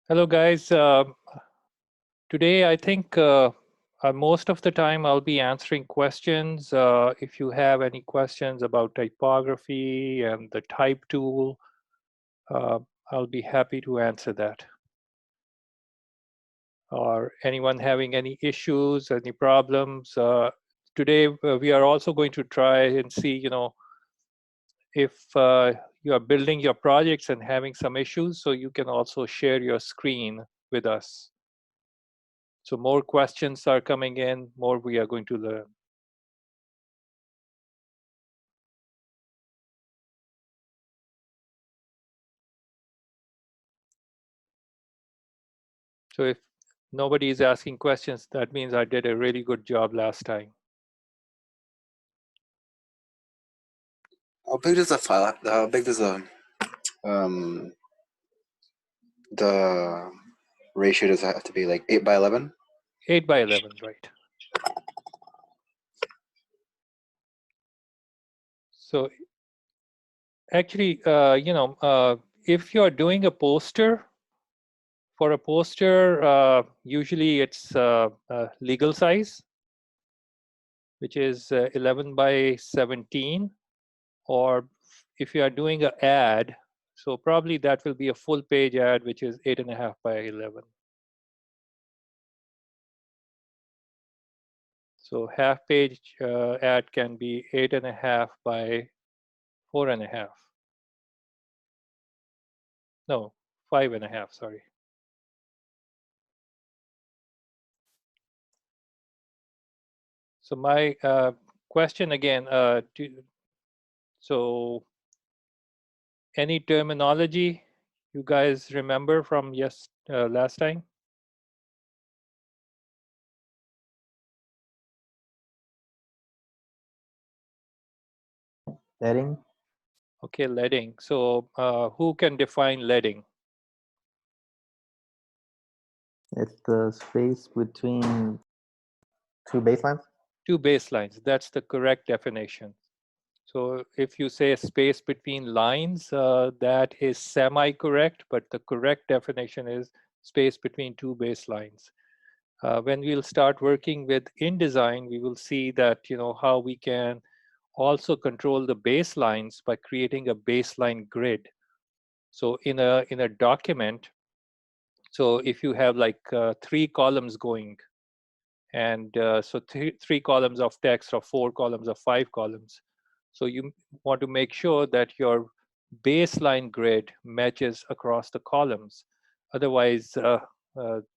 Hello, guys. Today, I think most of the time I'll be answering questions. If you have any questions about typography and the type tool, uh, I'll be happy to answer that. Or anyone having any issues, any problems. Today, we are also going to try and see, if you are building your projects and having some issues, so you can also share your screen with us. So more questions are coming in, more we are going to learn. So if nobody is asking questions, that means I did a really good job last time. How big does the file? How big does the ratio does it have to be? Like 8 by 11? 8 by 11, right? So actually, if you're doing a poster, for a poster, usually it's legal size, which is 11 by 17, or if you are doing an ad, so probably that will be a full page ad, which is 8.5 by 11. So half page ad can be 8.5 by 4.5. No, 5.5, sorry. So my question again, so any terminology you guys remember from last time? Leading. Okay, leading. So who can define leading? It's the space between two baselines. Two baselines, that's the correct definition. So if you say space between lines, that is semi-correct, but the correct definition is space between two baselines. When we'll start working with InDesign, we will see that how we can also control the baselines by creating a baseline grid. So in a document, so if you have like 3 columns going, and so three columns of text or 4 columns or 5 columns, so you want to make sure that your baseline grid matches across the columns. Otherwise,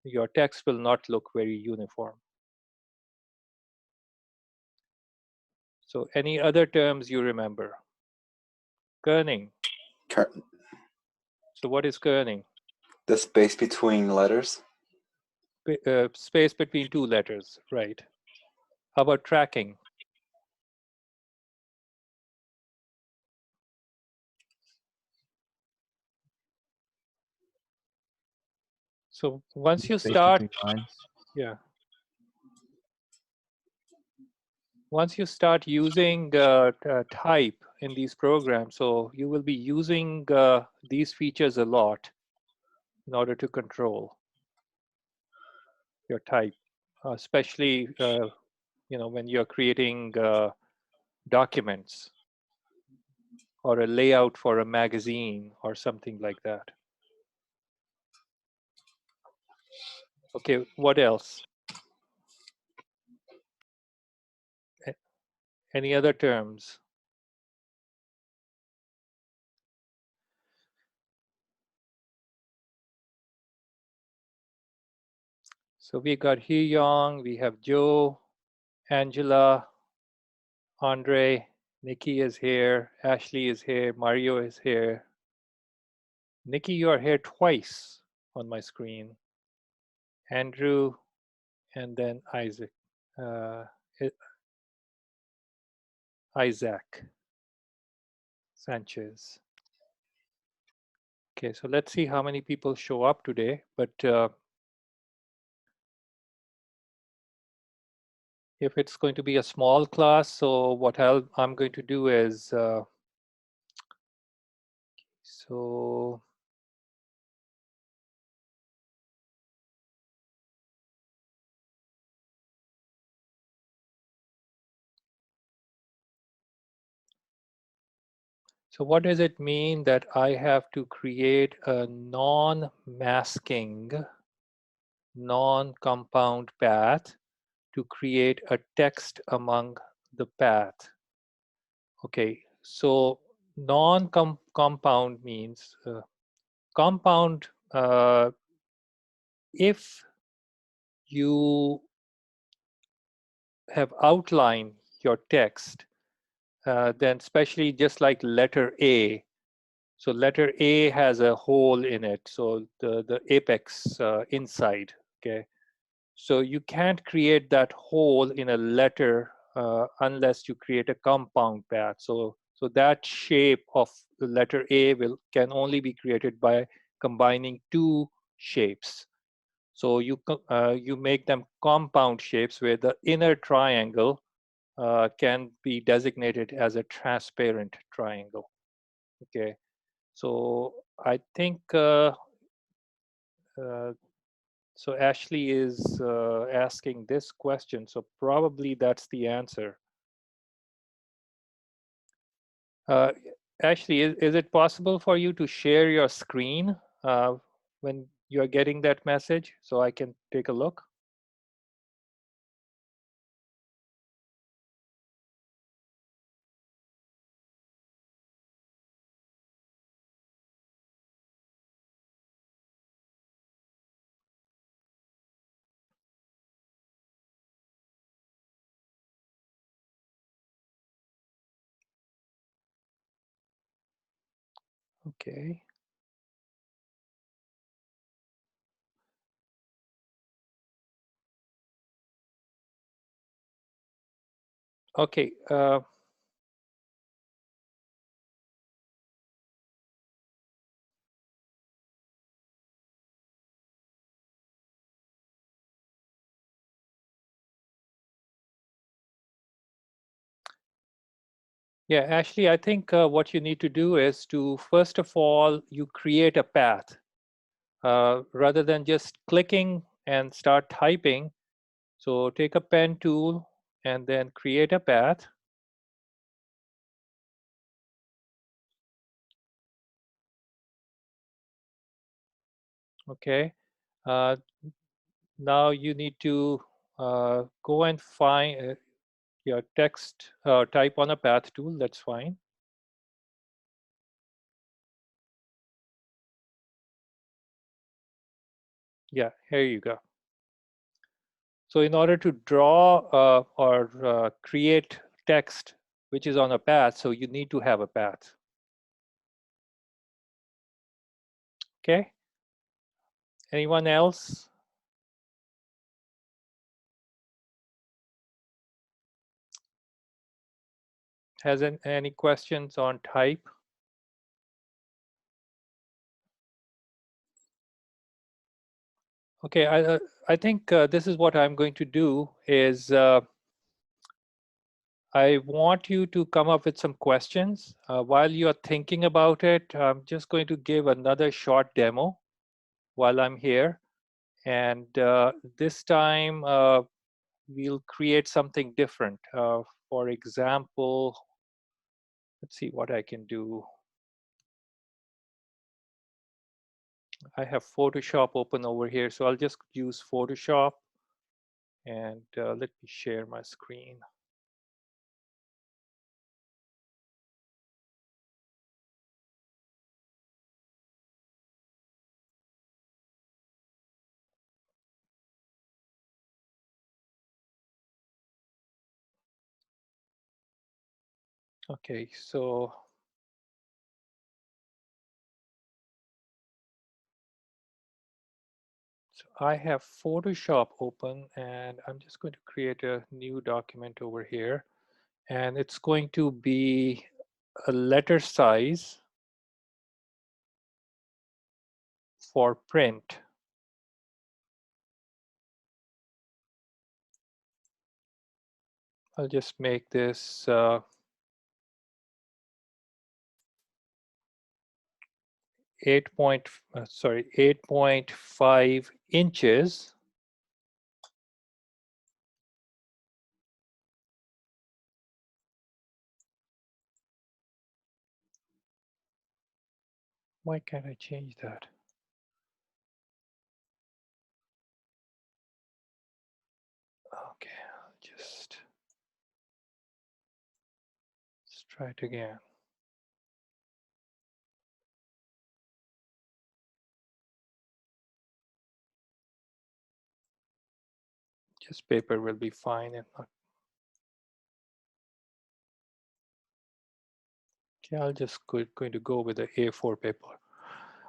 your text will not look very uniform. So any other terms you remember? Kerning. So what is kerning? The space between letters. Space between 2 letters, right? How about tracking? So once you start, yeah. Once you start using type in these programs, so you will be using these features a lot in order to control your type, especially when you're creating documents or a layout for a magazine or something like that. Okay, what else? Any other terms? So we got Hee Young, we have Joe, Angela, Andre, Nikki is here, Ashley is here, Mario is here. Nikki, you are here twice on my screen. Andrew, and then Isaac. Isaac Sanchez. Okay, so let's see how many people show up today. But if it's going to be a small class, so what I'm going to do is, so So what does it mean that I have to create a non-masking, non-compound path to create a text among the path? Okay, so non-compound means compound. If you have outlined your text, then especially just like letter A. So letter A has a hole in it, so the apex inside, okay? So you can't create that hole in a letter unless you create a compound path. So that shape of the letter A can only be created by combining two shapes. So you make them compound shapes where the inner triangle can be designated as a transparent triangle. Okay, so I think uh, so. Ashley is asking this question, so probably that's the answer. Uh, Ashley, is it possible for you to share your screen when you're getting that message so I can take a look? Okay. Okay. Yeah, Ashley, I think what you need to do is to, first of all, you create a path. Rather than just clicking and start typing. So take a pen tool and then create a path. Okay. Uh, Now you need to go and find your text, type on a path tool, that's fine. Yeah, here you go. So in order to draw or create text which is on a path, so you need to have a path. Okay. Anyone else? Has any questions on type? Okay, I think this is what I'm going to do is I want you to come up with some questions. While you're thinking about it, I'm just going to give another short demo while I'm here. And this time we'll create something different. For example, let's see what I can do. I have Photoshop open over here, so I'll just use Photoshop and let me share my screen. Okay, so I have Photoshop open and I'm just going to create a new document over here. And it's going to be a letter size for print. I'll just make this 8.5 inches. Why can't I change that? Okay, let's try it again. Just paper will be fine and not. Okay, I'll just going to go with the A4 paper.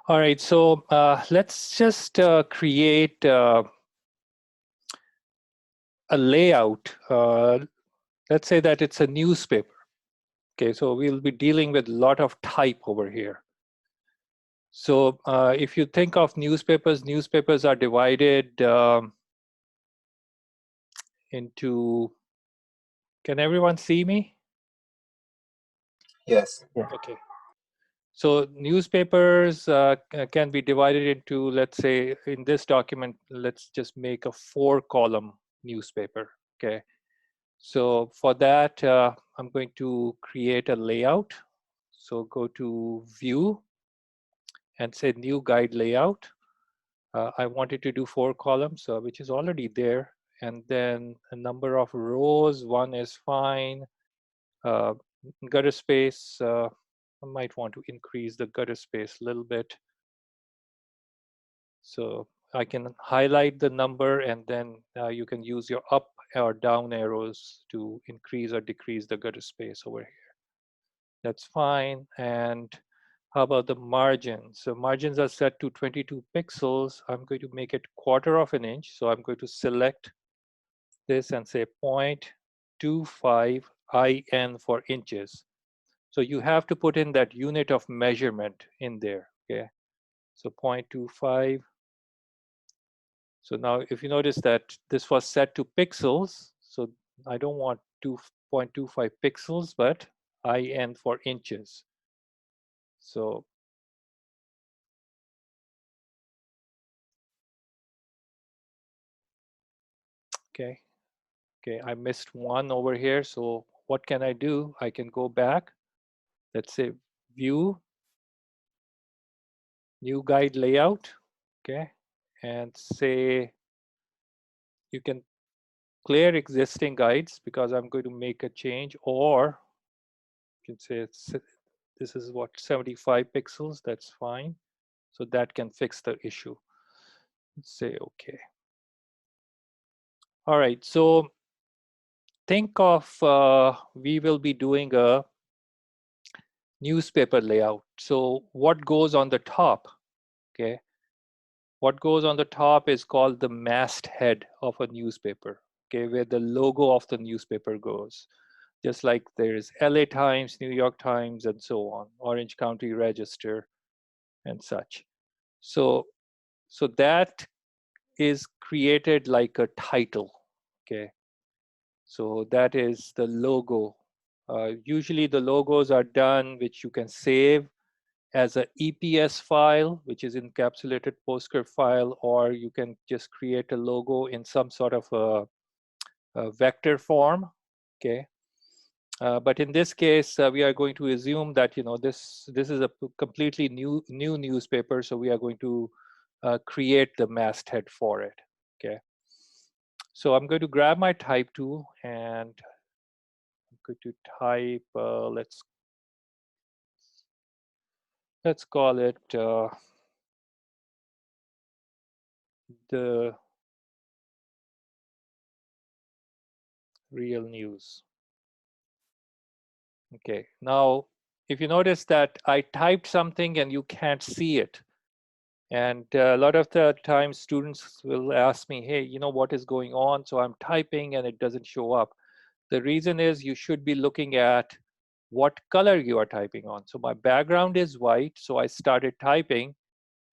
All right, so let's just create a layout. Let's say that it's a newspaper. Okay, so we'll be dealing with a lot of type over here. So if you think of newspapers, newspapers are divided into, can everyone see me? Yes. Yeah. Okay. So newspapers can be divided into, let's say in this document, let's just make a 4-column newspaper, okay? So for that, I'm going to create a layout. So go to View and say New Guide Layout. I wanted to do 4 columns, which is already there. And then a number of rows, 1 is fine. Gutter space, I might want to increase the gutter space a little bit. So I can highlight the number and then you can use your up or down arrows to increase or decrease the gutter space over here. That's fine. And how about the margins? So margins are set to 22 pixels. I'm going to make it 1/4 of an inch. So I'm going to select this and say 0.25 IN for inches. So you have to put in that unit of measurement in there, okay? So 0.25. So now if you notice that this was set to pixels, so I don't want 2.25 pixels, but IN for inches. So okay, I missed 1 over here. So what can I do? I can go back, let's say View, New Guide Layout, okay, and say you can clear existing guides because I'm going to make a change, or you can say this is what 75 pixels, that's fine. So that can fix the issue. Let's say okay. All right, so think of we will be doing a newspaper layout. So what goes on the top, okay? What goes on the top is called the masthead of a newspaper, okay, where the logo of the newspaper goes. Just like there's LA Times, New York Times, and so on, Orange County Register, and such. So that is created like a title, okay? So that is the logo. Usually the logos are done, which you can save as a EPS file, which is encapsulated PostScript file, or you can just create a logo in some sort of a vector form, okay? But in this case, we are going to assume that this is a completely new newspaper, so we are going to create the masthead for it, okay? So I'm going to grab my type tool and I'm going to type, let's call it the real news. Okay, now if you notice that I typed something and you can't see it, and a lot of the times students will ask me, hey, what is going on? So I'm typing and it doesn't show up. The reason is you should be looking at what color you are typing on. So my background is white, so I started typing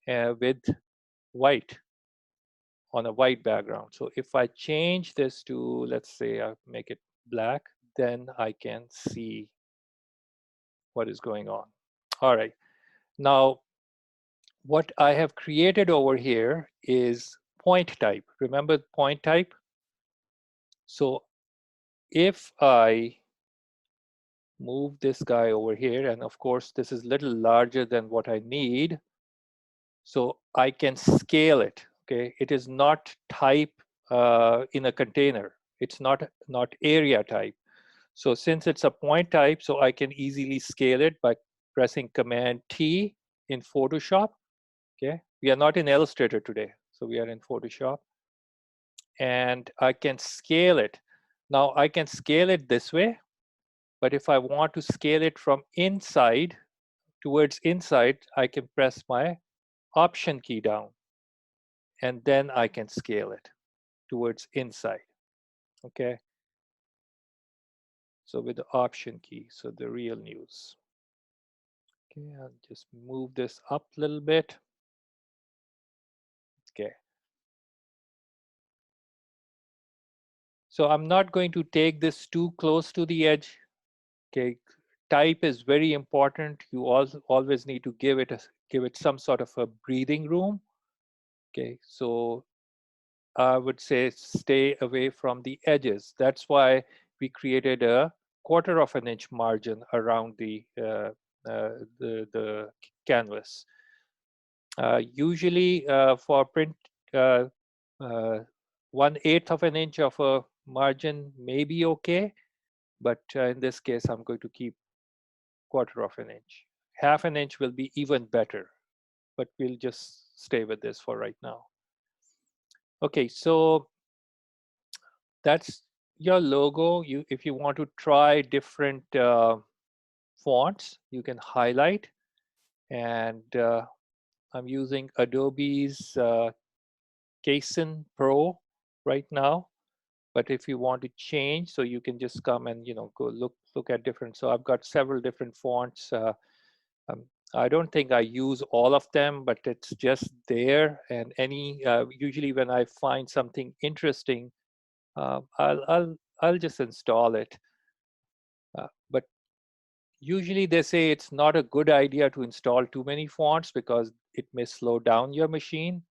with white on a white background. So if I change this to, let's say I make it black, then I can see what is going on. All right, now what I have created over here is point type. Remember point type? So if I move this guy over here. And of course, this is a little larger than what I need. So I can scale it, okay? It is not type in a container. It's not area type. So since it's a point type, so I can easily scale it by pressing Command T in Photoshop, okay? We are not in Illustrator today, so we are in Photoshop. And I can scale it. Now I can scale it this way, but if I want to scale it from inside towards inside, I can press my Option key down, and then I can scale it towards inside, okay? So with the Option key, so the real news. Okay, I'll just move this up a little bit. Okay. So I'm not going to take this too close to the edge. Okay, type is very important. You also always need to give it some sort of a breathing room. Okay, so I would say stay away from the edges. That's why we created a 1/4 of an inch margin around the canvas. Usually for print, uh, uh, 1/8 of an inch of a margin may be okay, but in this case, I'm going to keep 1/4 of an inch. 1/2 an inch will be even better, but we'll just stay with this for right now. Okay, so that's your logo. If you want to try different fonts, you can highlight. And I'm using Adobe's Kaizen Pro right now. But if you want to change, so you can just come and go look at different. So I've got several different fonts. Um, I don't think I use all of them, but it's just there. And usually when I find something interesting, I'll just install it. But usually they say it's not a good idea to install too many fonts because it may slow down your machine.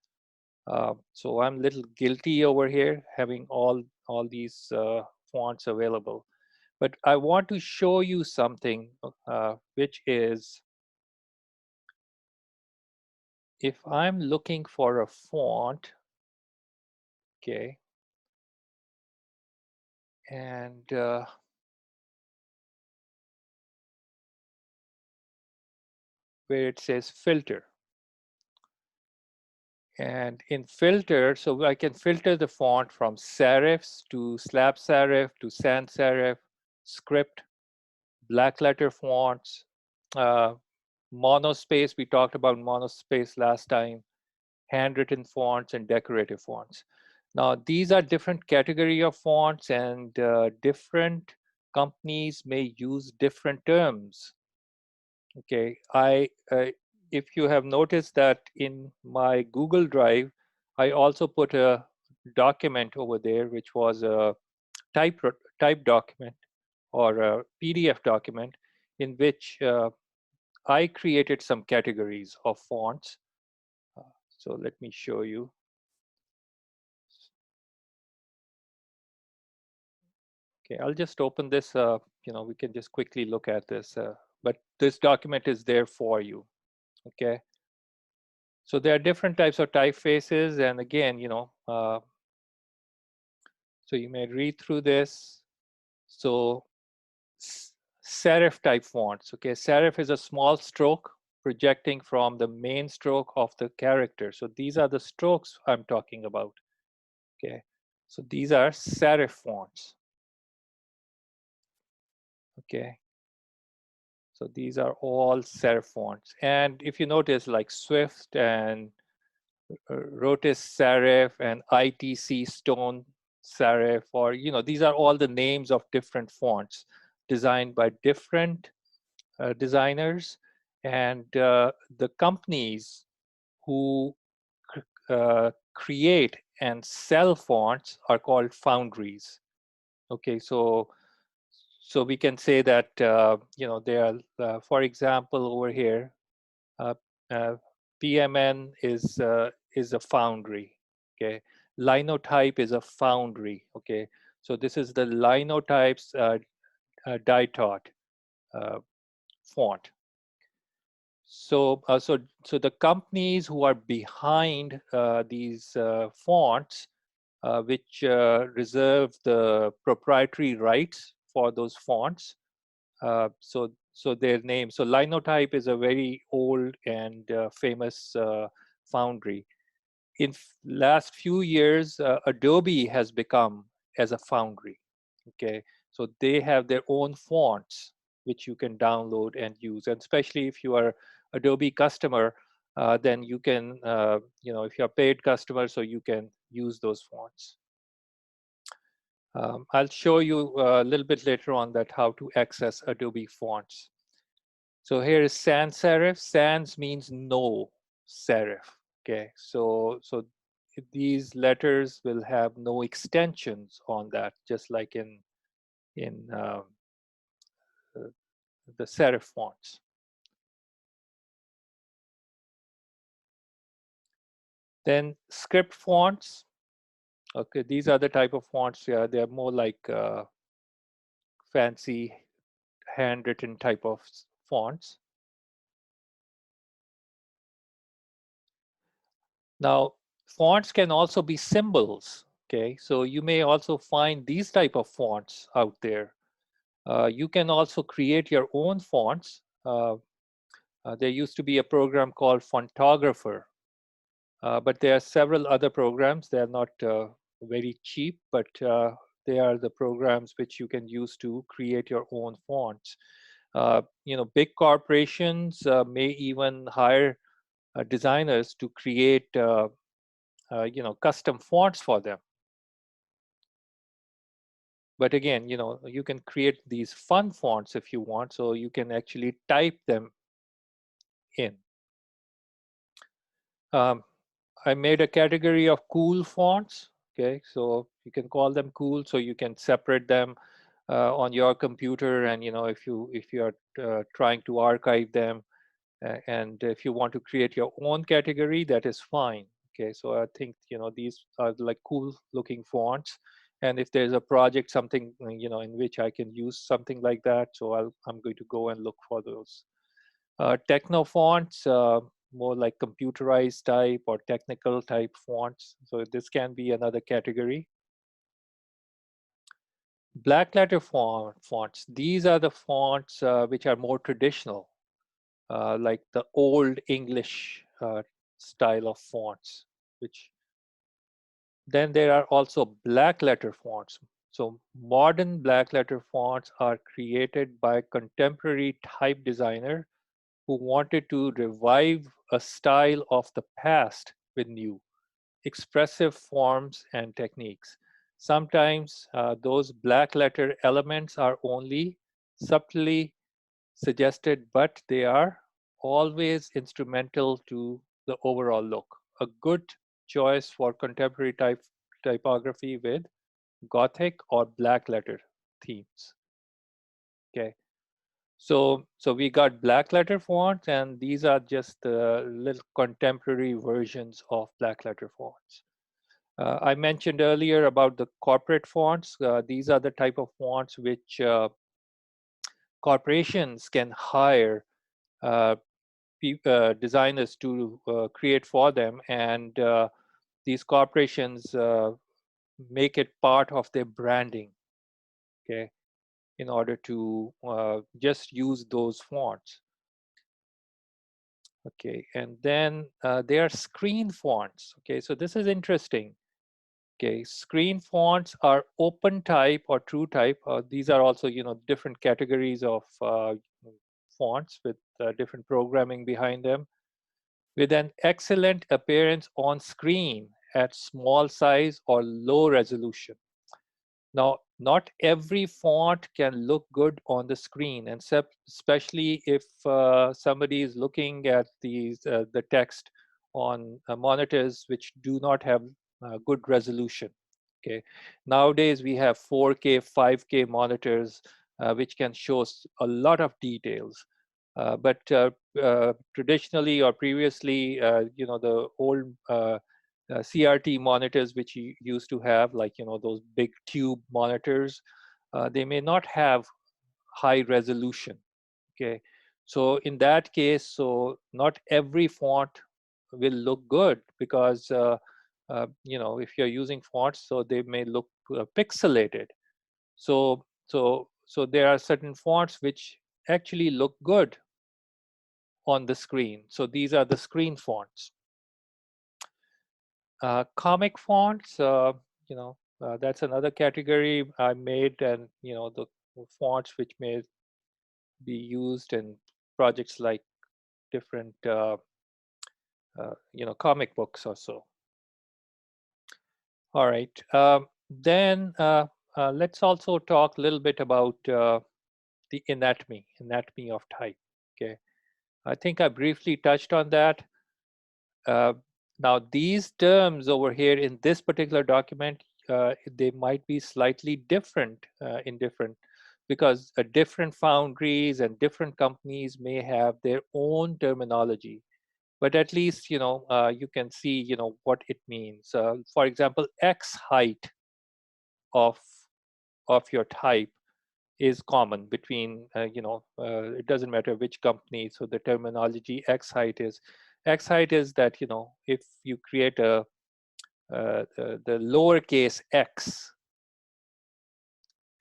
So I'm a little guilty over here having all these fonts available. But I want to show you something, which is if I'm looking for a font, okay, and where it says filter. And in filter, so I can filter the font from serifs to slab serif to sans serif, script, black letter fonts, uh, monospace. We talked about monospace last time, handwritten fonts, and decorative fonts. Now, these are different category of fonts, and different companies may use different terms. Okay, if you have noticed that in my Google Drive, I also put a document over there, which was a type document or a PDF document in which I created some categories of fonts. So let me show you. Okay, I'll just open this. We can just quickly look at this. But this document is there for you. Okay. So there are different types of typefaces, and again, so you may read through this. So serif type fonts. Okay, serif is a small stroke projecting from the main stroke of the character. So these are the strokes I'm talking about. Okay, so these are serif fonts. Okay, so these are all serif fonts. And if you notice, like Swift and Rotis serif and ITC stone serif, or these are all the names of different fonts designed by different designers, and the companies who create and sell fonts are called foundries. Okay, so we can say that they are, for example, over here, uh, uh, PMN is a foundry. Okay, Linotype is a foundry. Okay, so this is the Linotype's die taught. font. So the companies who are behind these fonts, which reserve the proprietary rights for those fonts. So their name. So Linotype is a very old and famous foundry. In last few years, Adobe has become as a foundry. Okay, so they have their own fonts which you can download and use, and especially if you are Adobe customer, then you can, if you're a paid customer, so you can use those fonts. I'll show you a little bit later on that how to access Adobe fonts. So here is sans serif. Sans means no serif. Okay, so these letters will have no extensions on that, just like in the serif fonts. Then script fonts. Okay, these are the type of fonts. Yeah, they are more like fancy handwritten type of fonts. Now, fonts can also be symbols. Okay, so you may also find these type of fonts out there. You can also create your own fonts. There used to be a program called Fontographer, but there are several other programs. They are not very cheap, but they are the programs which you can use to create your own fonts. Big corporations may even hire designers to create custom fonts for them. But again, you can create these fun fonts if you want, so you can actually type them in. I made a category of cool fonts. Okay, so you can call them cool, so you can separate them on your computer, and if you are trying to archive them, and if you want to create your own category, that is fine. Okay, so I think these are like cool looking fonts, and if there's a project, something in which I can use something like that, so I'm going to go and look for those. Techno fonts, more like computerized type or technical type fonts. So this can be another category. Black letter fonts. These are the fonts which are more traditional, like the old English style of fonts. Then there are also black letter fonts. So modern black letter fonts are created by contemporary type designer who wanted to revive a style of the past with new, expressive forms and techniques. Sometimes those black letter elements are only subtly suggested, but they are always instrumental to the overall look. A good choice for contemporary typography with Gothic or black letter themes. Okay. So we got black letter fonts, and these are just the little contemporary versions of black letter fonts. I mentioned earlier about the corporate fonts. These are the type of fonts which corporations can hire designers to create for them, and these corporations make it part of their branding. Okay, in order to just use those fonts. Okay, and then there are screen fonts. Okay, so this is interesting. Okay, screen fonts are open type or true type. These are also, different categories of fonts with different programming behind them, with an excellent appearance on screen at small size or low resolution. Now, not every font can look good on the screen, and especially if somebody is looking at the text on monitors which do not have good resolution. Okay, nowadays we have 4K, 5K monitors which can show a lot of details. But traditionally or previously, the old CRT monitors which you used to have, like those big tube monitors, they may not have high resolution. Okay, so in that case, so not every font will look good because if you're using fonts, so they may look pixelated. So there are certain fonts which actually look good on the screen. So these are the screen fonts. Comic fonts, that's another category I made, and the fonts which may be used in projects like different comic books or so. All right. Then let's also talk a little bit about the anatomy of type. Okay. I think I briefly touched on that. Now, these terms over here in this particular document, they might be slightly different in different, because different foundries and different companies may have their own terminology. But at least, you can see, what it means. For example, X height of your type is common between, it doesn't matter which company. So the terminology X height is that, if you create the lowercase x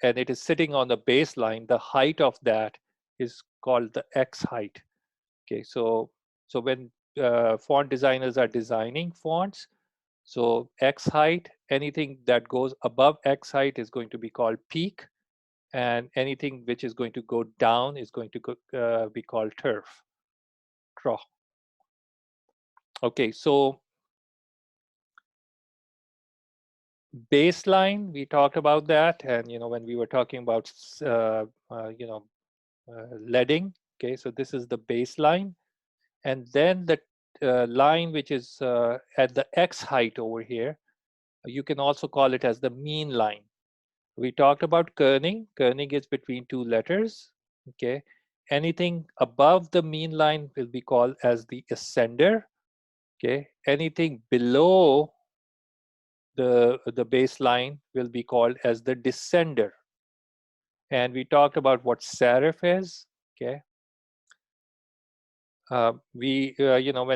and it is sitting on the baseline, the height of that is called the X height. Okay, so when font designers are designing fonts, so X height, anything that goes above X height is going to be called peak, and anything which is going to go down is going to be called trough. Okay, so baseline, we talked about that, and when we were talking about leading. Okay, so this is the baseline, and then the line which is at the X height over here, you can also call it as the mean line. We talked about kerning. Kerning is between two letters. Okay, anything above the mean line will be called as the ascender. Okay, anything below the baseline will be called as the descender. And we talked about what serif is. Okay, when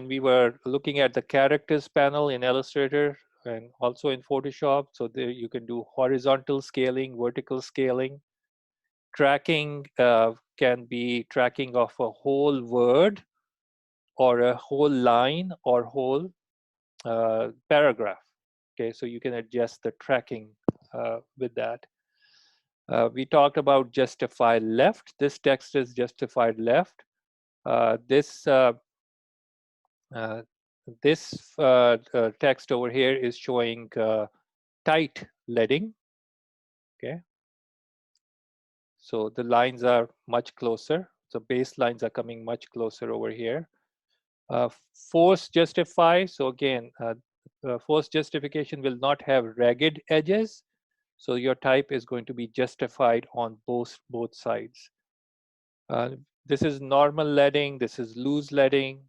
we were looking at the characters panel in Illustrator and also in Photoshop, so there you can do horizontal scaling, vertical scaling. Tracking can be tracking of a whole word or a whole line or whole paragraph. Okay, so you can adjust the tracking with that. We talked about justify left. This text is justified left. This text over here is showing tight leading. Okay, so the lines are much closer. So baselines are coming much closer over here. Force justify. So again, force justification will not have ragged edges. So your type is going to be justified on both sides. This is normal leading. This is loose leading.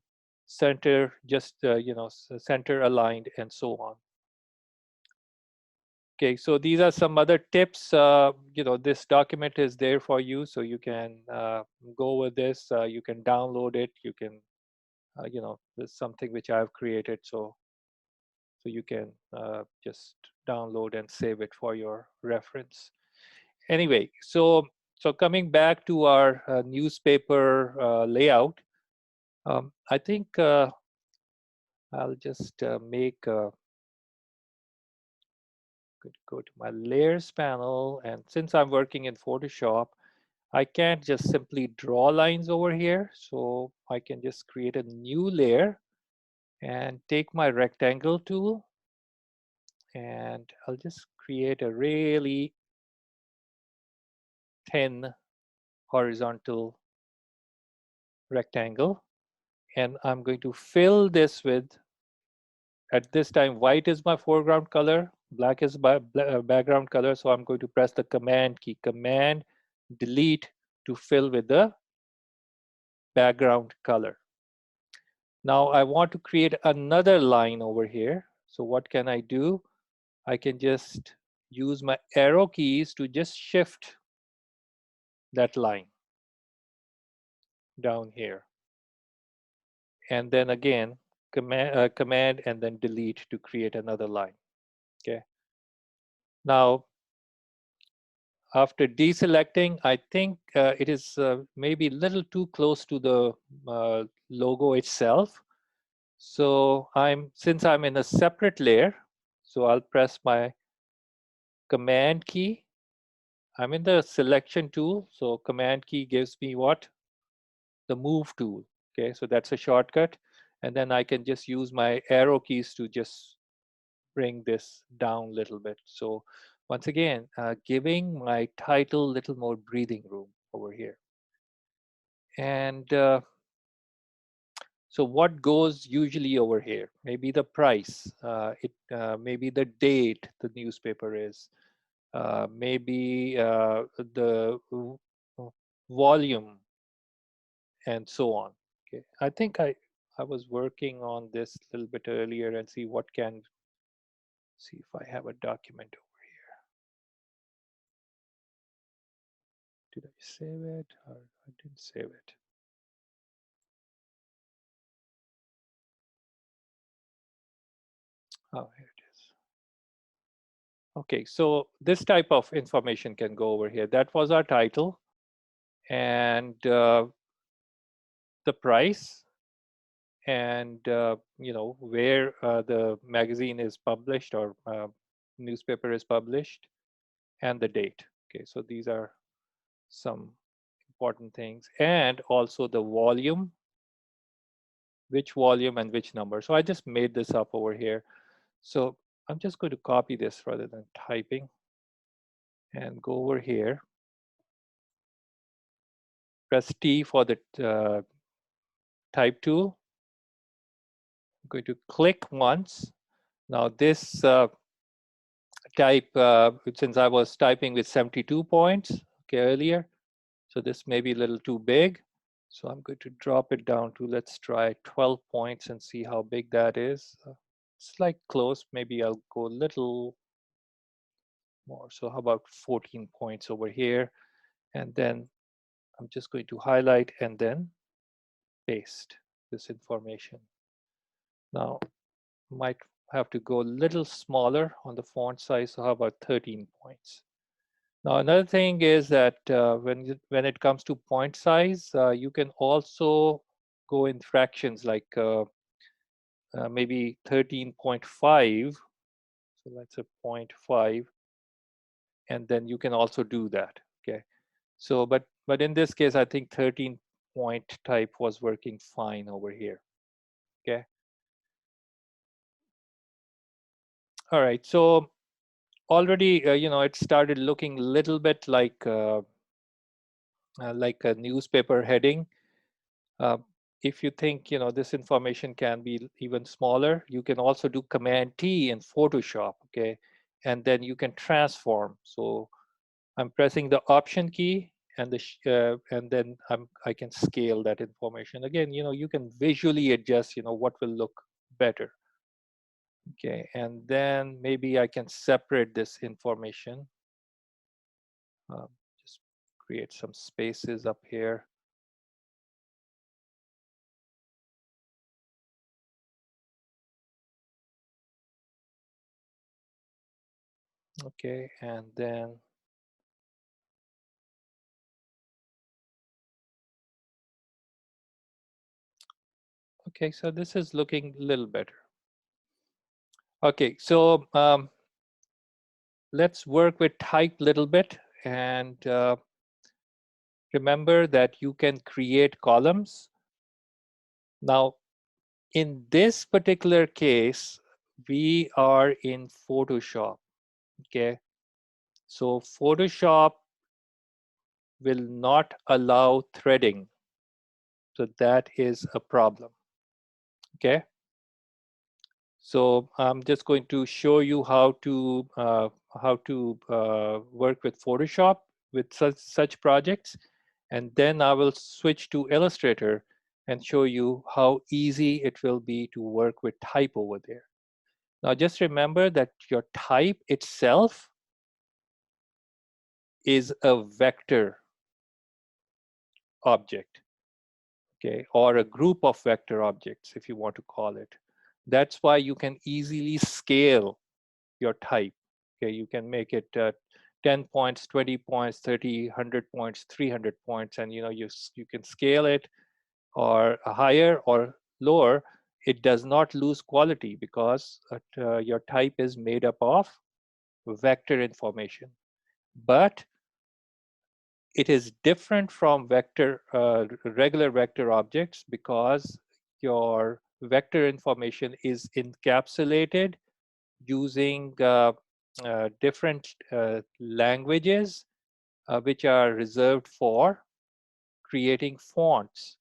Center, just center aligned, and so on. Okay, so these are some other tips. This document is there for you, so you can go with this. You can download it. You can, there's something which I've created, so you can just download and save it for your reference. Anyway, so coming back to our newspaper layout, I think I'll just go to my layers panel, and since I'm working in Photoshop, I can't just simply draw lines over here, so I can just create a new layer and take my rectangle tool, and I'll just create a really thin horizontal rectangle, and I'm going to fill this with, at this time, white is my foreground color, black is my background color, so I'm going to press the command key, command delete, to fill with the background color. Now I want to create another line over here. So what can I do? I can just use my arrow keys to just shift that line. down here. And then again, command and then delete to create another line. Okay. Now, after deselecting, I think it is maybe a little too close to the logo itself. So since I'm in a separate layer, so I'll press my command key. I'm in the selection tool. So command key gives me what? The move tool. Okay, so that's a shortcut. And then I can just use my arrow keys to just bring this down a little bit. So once again, giving my title a little more breathing room over here. And so what goes usually over here? Maybe the price, maybe the date the newspaper is, maybe the volume, and so on. Okay, I think I was working on this a little bit earlier and see if I have a document over here. Did I save it or I didn't save it? Oh, here it is. Okay, so this type of information can go over here. That was our title and the price and where the magazine is published or newspaper is published and the date. Okay, so these are some important things, and also the volume, which volume and which number. So I just made this up over here. So I'm just going to copy this rather than typing and go over here. Press T for the type tool. I'm going to click once. Now this type, since I was typing with 72 points earlier, so this may be a little too big. So I'm going to drop it down to, let's try 12 points and see how big that is. It's like close, maybe I'll go a little more. So how about 14 points over here? And then I'm just going to highlight and then paste this information. Now, might have to go a little smaller on the font size. So how about 13 points? Now, another thing is that when it comes to point size, you can also go in fractions like maybe 13.5. So that's a 0.5. And then you can also do that. Okay. So, but in this case, I think 13 point type was working fine over here. Okay. All right. So already, it started looking a little bit like a newspaper heading. If you think this information can be even smaller, you can also do Command T in Photoshop. Okay, and then you can transform. So I'm pressing the Option key, and then I can scale that information. Again, you can visually adjust. What will look better. Okay, and then maybe I can separate this information. Just create some spaces up here. Okay, and then okay, so this is looking a little better. Okay, so let's work with type a little bit, and remember that you can create columns. Now, in this particular case, we are in Photoshop. Okay, so Photoshop will not allow threading, so that is a problem. Okay, so I'm just going to show you how to work with Photoshop with such projects, and then I will switch to Illustrator and show you how easy it will be to work with type over there. Now just remember that your type itself is a vector object. okay, or a group of vector objects, if you want to call it. That's why you can easily scale your type. Okay, you can make it 10 points, 20 points, 30, 100 points, 300 points, and you can scale it or higher or lower. It does not lose quality because your type is made up of vector information. But it is different from regular vector objects because your vector information is encapsulated using different languages which are reserved for creating fonts.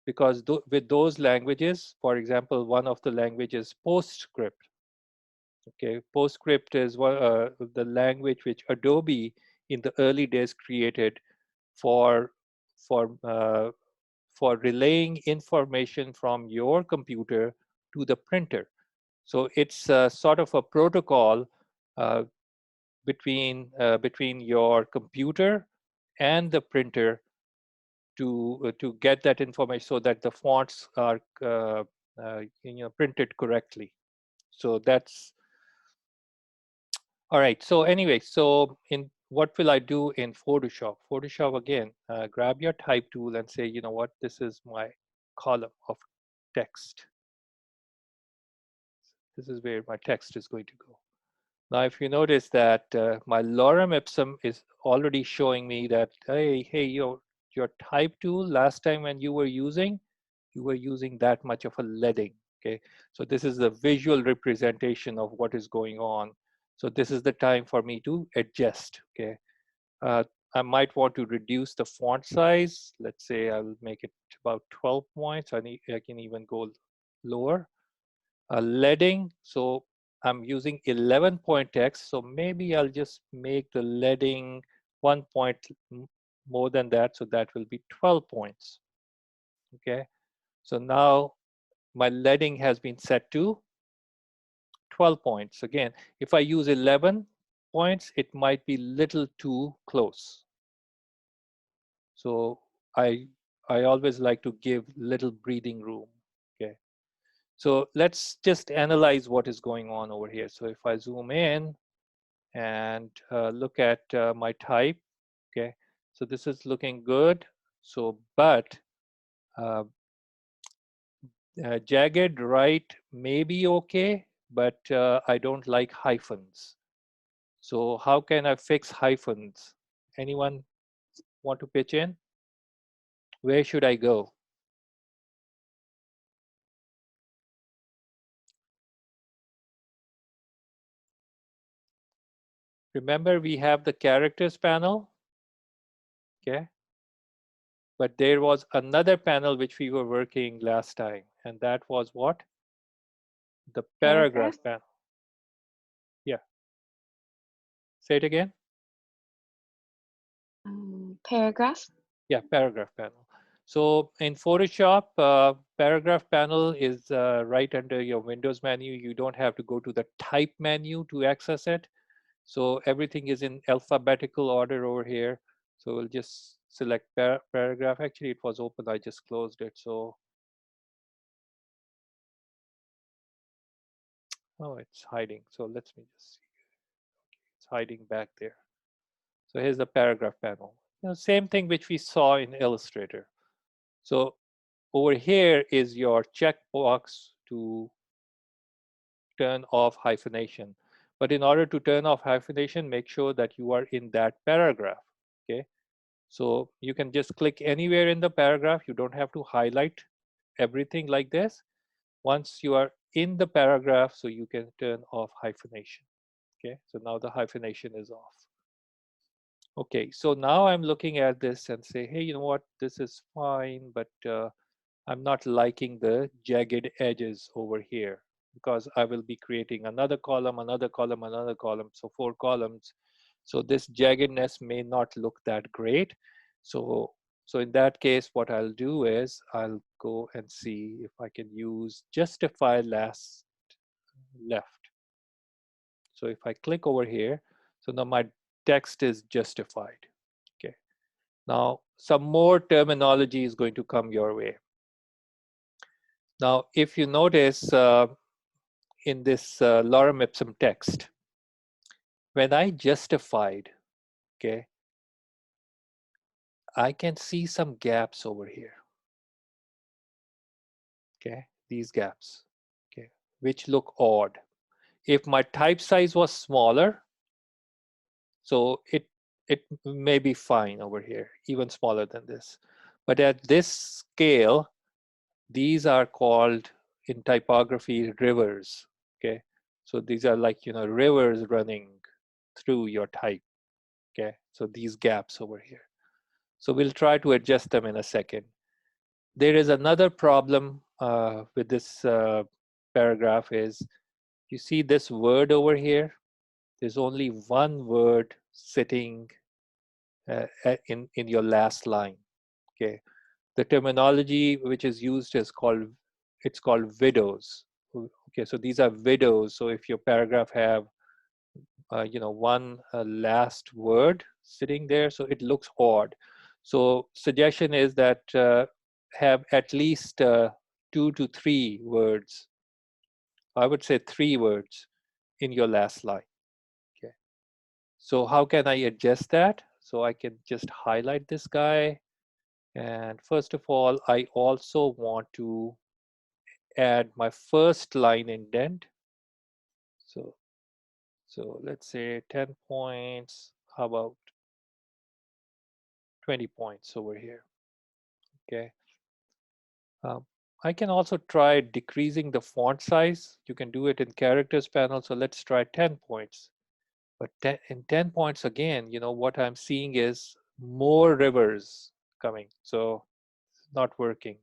Because with those languages, for example, one of the languages PostScript. Okay, PostScript is the language which Adobe in the early days created for for uh, for relaying information from your computer to the printer. So it's sort of a protocol uh, between your computer and the printer to get that information so that the fonts are printed correctly. So that's all right. So anyway, so in what will I do in Photoshop? Photoshop again, grab your type tool and say, you know what, this is my column of text. This is where my text is going to go. Now, if you notice that my lorem ipsum is already showing me that, hey, your type tool last time when you were using that much of a leading. Okay, so this is the visual representation of what is going on. So this is the time for me to adjust. Okay, uh, I might want to reduce the font size. Let's say I will make it about 12 points. I can even go lower. Leading, so I'm using 11-point text, so maybe I'll just make the leading 1 point more than that, so that will be 12 points. Okay, so now my leading has been set to 12 points. Again, if I use 11 points, it might be little too close. So I always like to give little breathing room. Okay, so let's just analyze what is going on over here. So if I zoom in and look at my type, okay, so this is looking good. So, but jagged right may be okay, but I don't like hyphens. So how can I fix hyphens? Anyone want to pitch in? Where should I go? Remember, we have the characters panel, okay? But there was another panel which we were working last time, and that was what? The paragraph Paragraph? panel. Yeah, say it again. Paragraph? Yeah, paragraph panel. So in Photoshop, paragraph panel is right under your Windows menu. You don't have to go to the type menu to access it. So everything is in alphabetical order over here. So we'll just select paragraph. Actually, it was open. I just closed it. So, oh, it's hiding. So let me just see. It's hiding back there. So here's the paragraph panel. Same thing which we saw in Illustrator. So over here is your checkbox to turn off hyphenation. But in order to turn off hyphenation, make sure that you are in that paragraph. Okay. So you can just click anywhere in the paragraph. You don't have to highlight everything like this. Once you are in the paragraph, so you can turn off hyphenation. Okay. So now the hyphenation is off. Okay. So now I'm looking at this and say, hey, you know what? This is fine, but I'm not liking the jagged edges over here because I will be creating another column, another column, another column. So 4 columns. So this jaggedness may not look that great. So in that case, what I'll do is I'll go and see if I can use justify last left. So if I click over here, so now my text is justified. Okay. Now some more terminology is going to come your way. Now, if you notice in this lorem ipsum text, when I justified, okay, I can see some gaps over here, okay, these gaps, okay, which look odd. If my type size was smaller, so it may be fine over here, even smaller than this. But at this scale, these are called in typography rivers, okay? So these are like, you know, rivers running through your type, okay? So these gaps over here. So we'll try to adjust them in a second. There is another problem with this paragraph is, you see this word over here? There's only one word sitting in your last line, okay? The terminology which is used is called, it's called widows. Okay, so these are widows. So if your paragraph have, you know, one last word sitting there, so it looks odd. So suggestion is that have at least 2 to 3 words. I would say 3 words in your last line. Okay. So how can I adjust that? So I can just highlight this guy. And first of all, I also want to add my first line indent. So let's say 10 points, how about 20 points over here, okay? I can also try decreasing the font size. You can do it in characters panel, so let's try 10 points. But in 10 points again, you know, what I'm seeing is more rivers coming, so it's not working.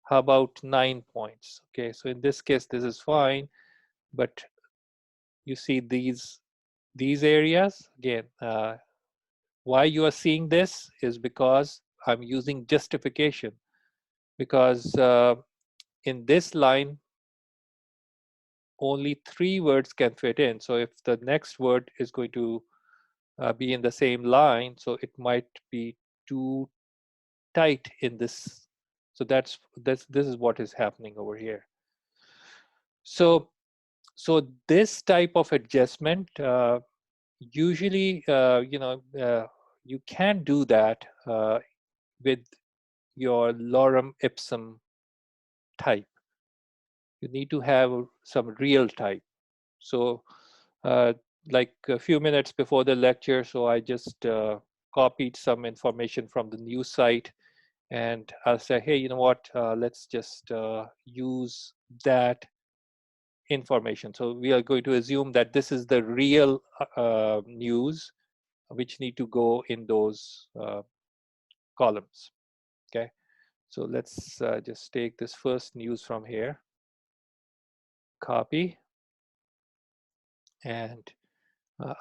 How about 9 points? Okay, so in this case, this is fine, but you see these areas again. Why you are seeing this is because I'm using justification, because in this line only 3 words can fit in. So if the next word is going to be in the same line, so it might be too tight in this. So this is what is happening over here. So this type of adjustment, usually you can do that with your lorem ipsum type. You need to have some real type. So like a few minutes before the lecture, so I just copied some information from the news site, and I'll say, hey, you know what, let's just use that information. So we are going to assume that this is the real news which need to go in those columns, okay? So let's just take this first news from here, copy, and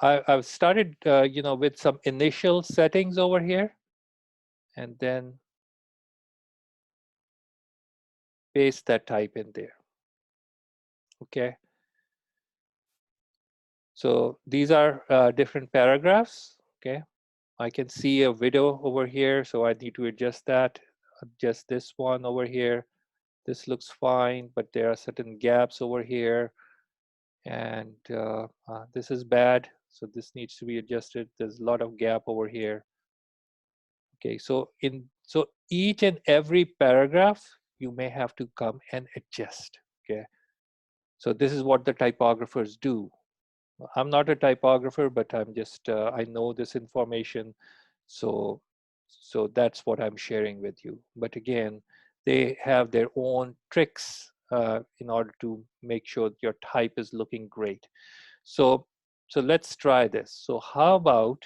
I've started, with some initial settings over here, and then paste that type in there, okay? So these are different paragraphs, okay? I can see a widow over here, so I need to adjust that, adjust this one over here. This looks fine, but there are certain gaps over here, and this is bad, so this needs to be adjusted. There's a lot of gap over here. Okay, so each and every paragraph you may have to come and adjust. Okay, so this is what the typographers do. I'm not a typographer, but I'm just I know this information, so that's what I'm sharing with you. But again, they have their own tricks in order to make sure your type is looking great. So let's try this. So how about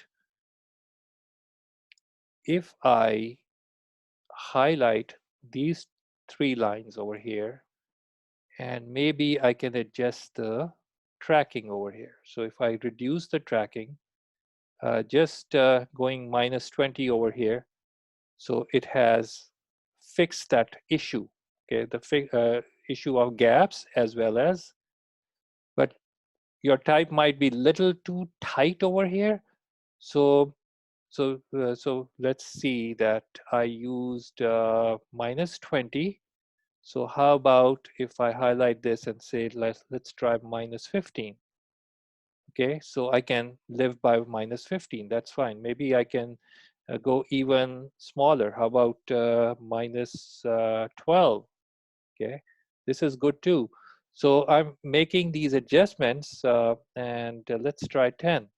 if I highlight these 3 lines over here, and maybe I can adjust the tracking over here. So if I reduce the tracking, just going -20 over here, so it has fixed that issue, okay, the issue of gaps as well as, but your type might be little too tight over here. So so let's see that I used -20. So how about if I highlight this and say let's try -15. Okay, so I can live by -15. That's fine. Maybe I can go even smaller. How about -12? Okay, this is good too. So I'm making these adjustments and let's try 10.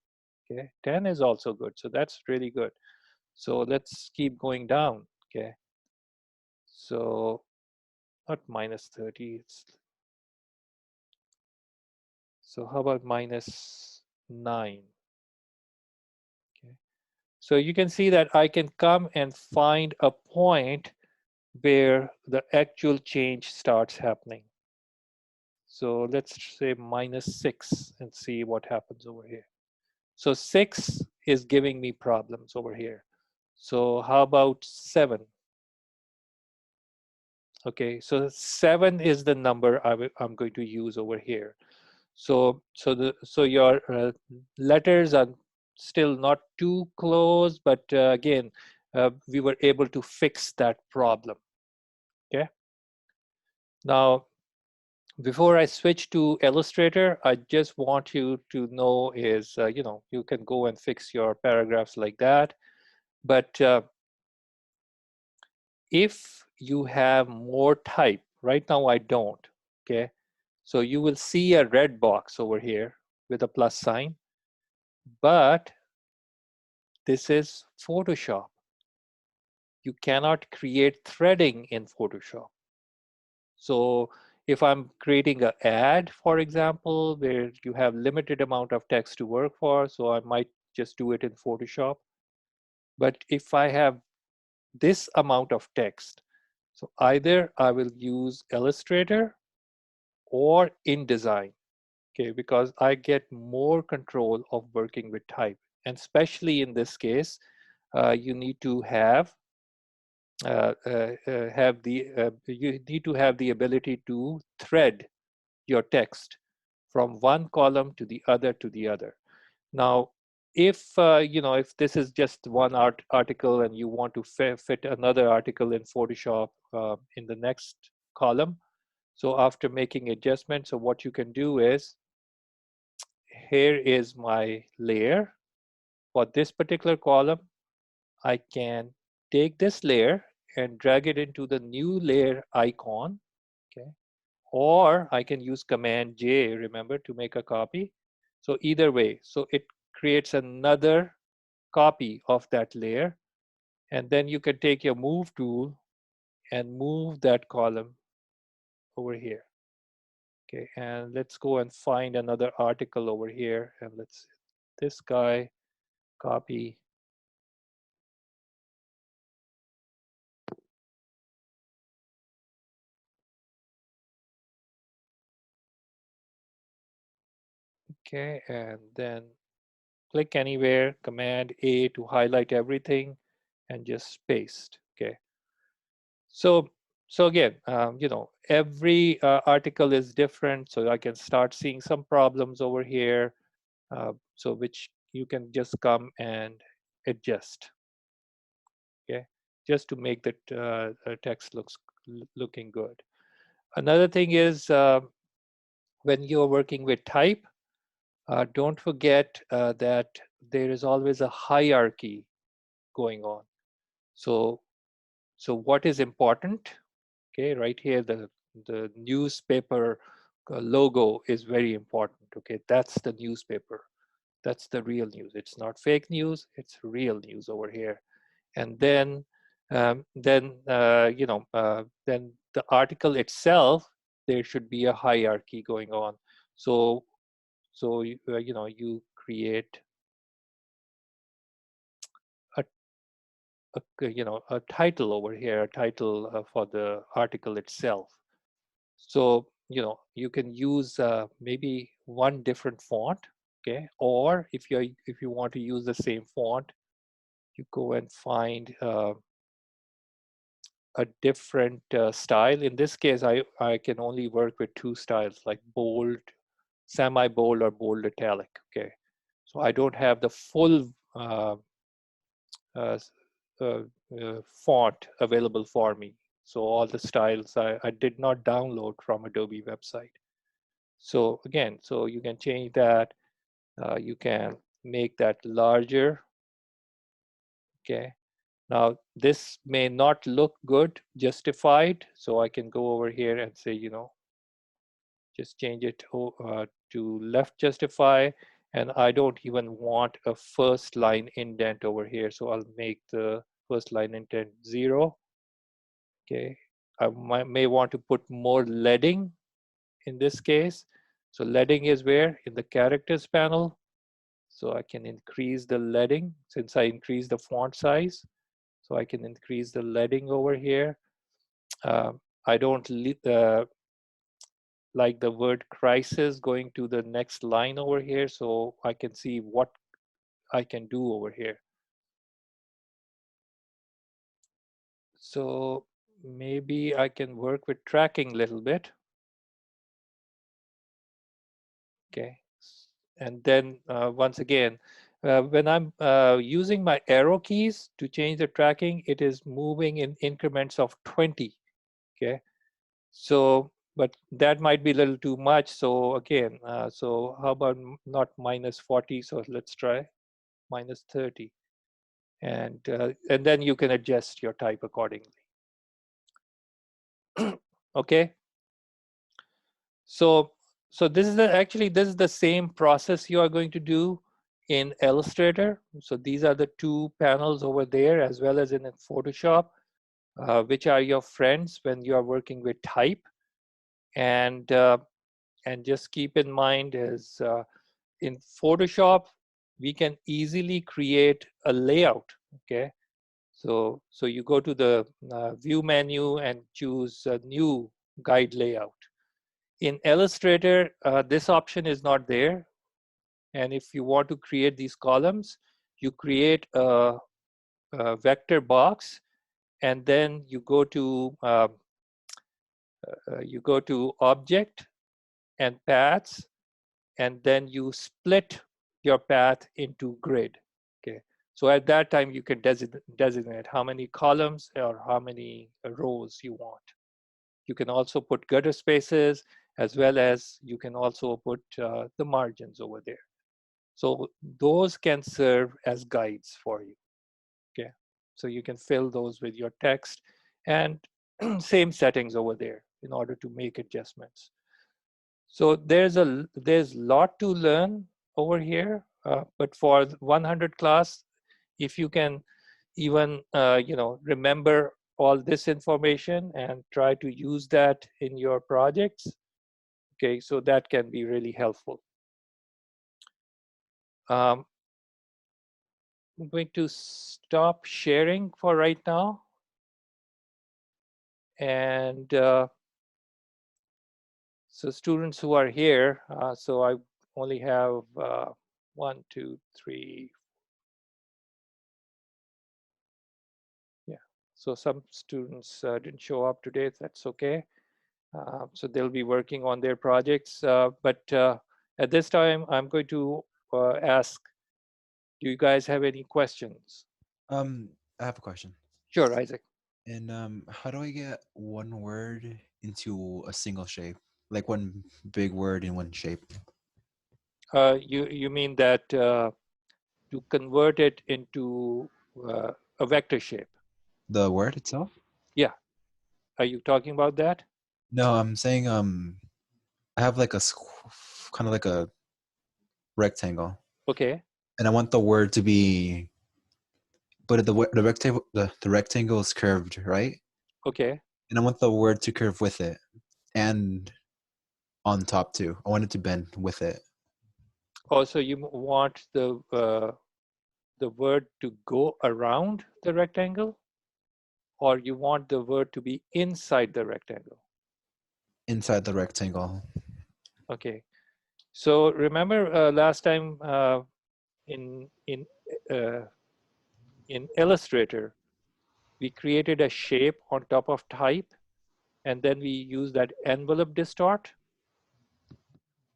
Okay, 10 is also good. So that's really good. So let's keep going down. Okay, so not -30. So how about -9? Okay. So you can see that I can come and find a point where the actual change starts happening. So let's say -6 and see what happens over here. So 6 is giving me problems over here. So how about 7? Okay, so 7 is the number I'm going to use over here. So your letters are still not too close, but again, we were able to fix that problem. Okay. Now, before I switch to Illustrator, I just want you to know is, you can go and fix your paragraphs like that. But if you have more type, right now I don't, okay? So you will see a red box over here with a plus sign, but this is Photoshop. You cannot create threading in Photoshop. So if I'm creating an ad, for example, where you have limited amount of text to work for, so I might just do it in Photoshop. But if I have this amount of text, so either I will use Illustrator or InDesign, okay, because I get more control of working with type. And especially in this case, you need to have you need to have the ability to thread your text from one column to the other to the other. Now, if if this is just one article and you want to fit another article in Photoshop in the next column, so after making adjustments, so what you can do is, here is my layer for this particular column. I can take this layer and drag it into the new layer icon, okay? Or I can use Command J, remember, to make a copy. So either way, so it creates another copy of that layer. And then you can take your move tool and move that column over here. Okay, and let's go and find another article over here. And let's, this guy, copy. Okay, and then click anywhere, Command A to highlight everything, and just paste. Okay. So again, every article is different. So I can start seeing some problems over here. So which you can just come and adjust. Okay, just to make the text looking good. Another thing is when you're working with type, don't forget that there is always a hierarchy going on. So what is important? Okay, right here, the newspaper logo is very important. Okay, that's the newspaper. That's the real news. It's not fake news. It's real news over here. And then then the article itself, there should be a hierarchy going on. So you create a, a title over here, a title for the article itself. So you can use maybe one different font, okay? Or if you want to use the same font, you go and find a different style. In this case, I can only work with two styles, like bold, semi-bold, or bold italic. Okay, so I don't have the full uh, font available for me. So all the styles I did not download from Adobe website. So again, so you can change that. You can make that larger. Okay. Now this may not look good justified. So I can go over here and say, just change it to left justify. And I don't even want a first line indent over here. So I'll make the first line indent 0. Okay. I may want to put more leading in this case. So leading is where? In the characters panel. So I can increase the leading since I increase the font size. So I can increase the leading over here. I don't like the word crisis going to the next line over here. So I can see what I can do over here. So maybe I can work with tracking a little bit. Okay. And then once again, when I'm using my arrow keys to change the tracking, it is moving in increments of 20. Okay. So, but that might be a little too much. So again, so how about not minus 40? So let's try minus 30. And then you can adjust your type accordingly. Okay. So this is actually this is the same process you are going to do in Illustrator. So these are the two panels over there as well as in Photoshop, which are your friends when you are working with type. And just keep in mind is in Photoshop, we can easily create a layout. Okay. So you go to the view menu and choose a new guide layout. In Illustrator, this option is not there. And if you want to create these columns, you create a vector box, and then you go to object and paths, and then you split your path into grid. Okay. So at that time, you can designate how many columns or how many rows you want. You can also put gutter spaces, as well as you can also put the margins over there. So those can serve as guides for you. Okay. So you can fill those with your text, and same settings over there in order to make adjustments. So there's lot to learn over here, but for 100 class, if you can even remember all this information and try to use that in your projects, okay, so that can be really helpful. I'm going to stop sharing for right now, and so students who are here, so I only have 1, 2, 3. Yeah, so some students didn't show up today. That's okay. So they'll be working on their projects. But at this time, I'm going to ask, do you guys have any questions? I have a question. Sure, Isaac. And how do I get one word into a single shape? Like one big word in one shape. You mean that to convert it into a vector shape? The word itself? Yeah. Are you talking about that? No, I'm saying I have like a kind of like a rectangle. Okay. And I want the word to be, but the rectangle is curved, right? Okay. And I want the word to curve with it, and on top too. I want it to bend with it. Also, you want the word to go around the rectangle, or you want the word to be inside the rectangle? Inside the rectangle. Okay. So remember last time in uh, Illustrator, we created a shape on top of type, and then we use that envelope distort.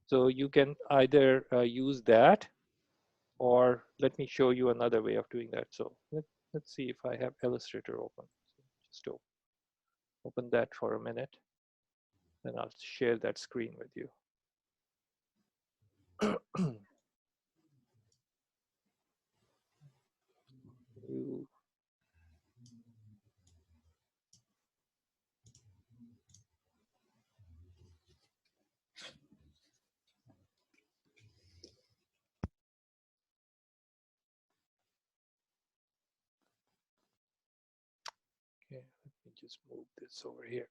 So you can either use that, or let me show you another way of doing that. So Let's see if I have Illustrator open. Just open that for a minute. Then I'll share that screen with you. Okay, let me just move this over here.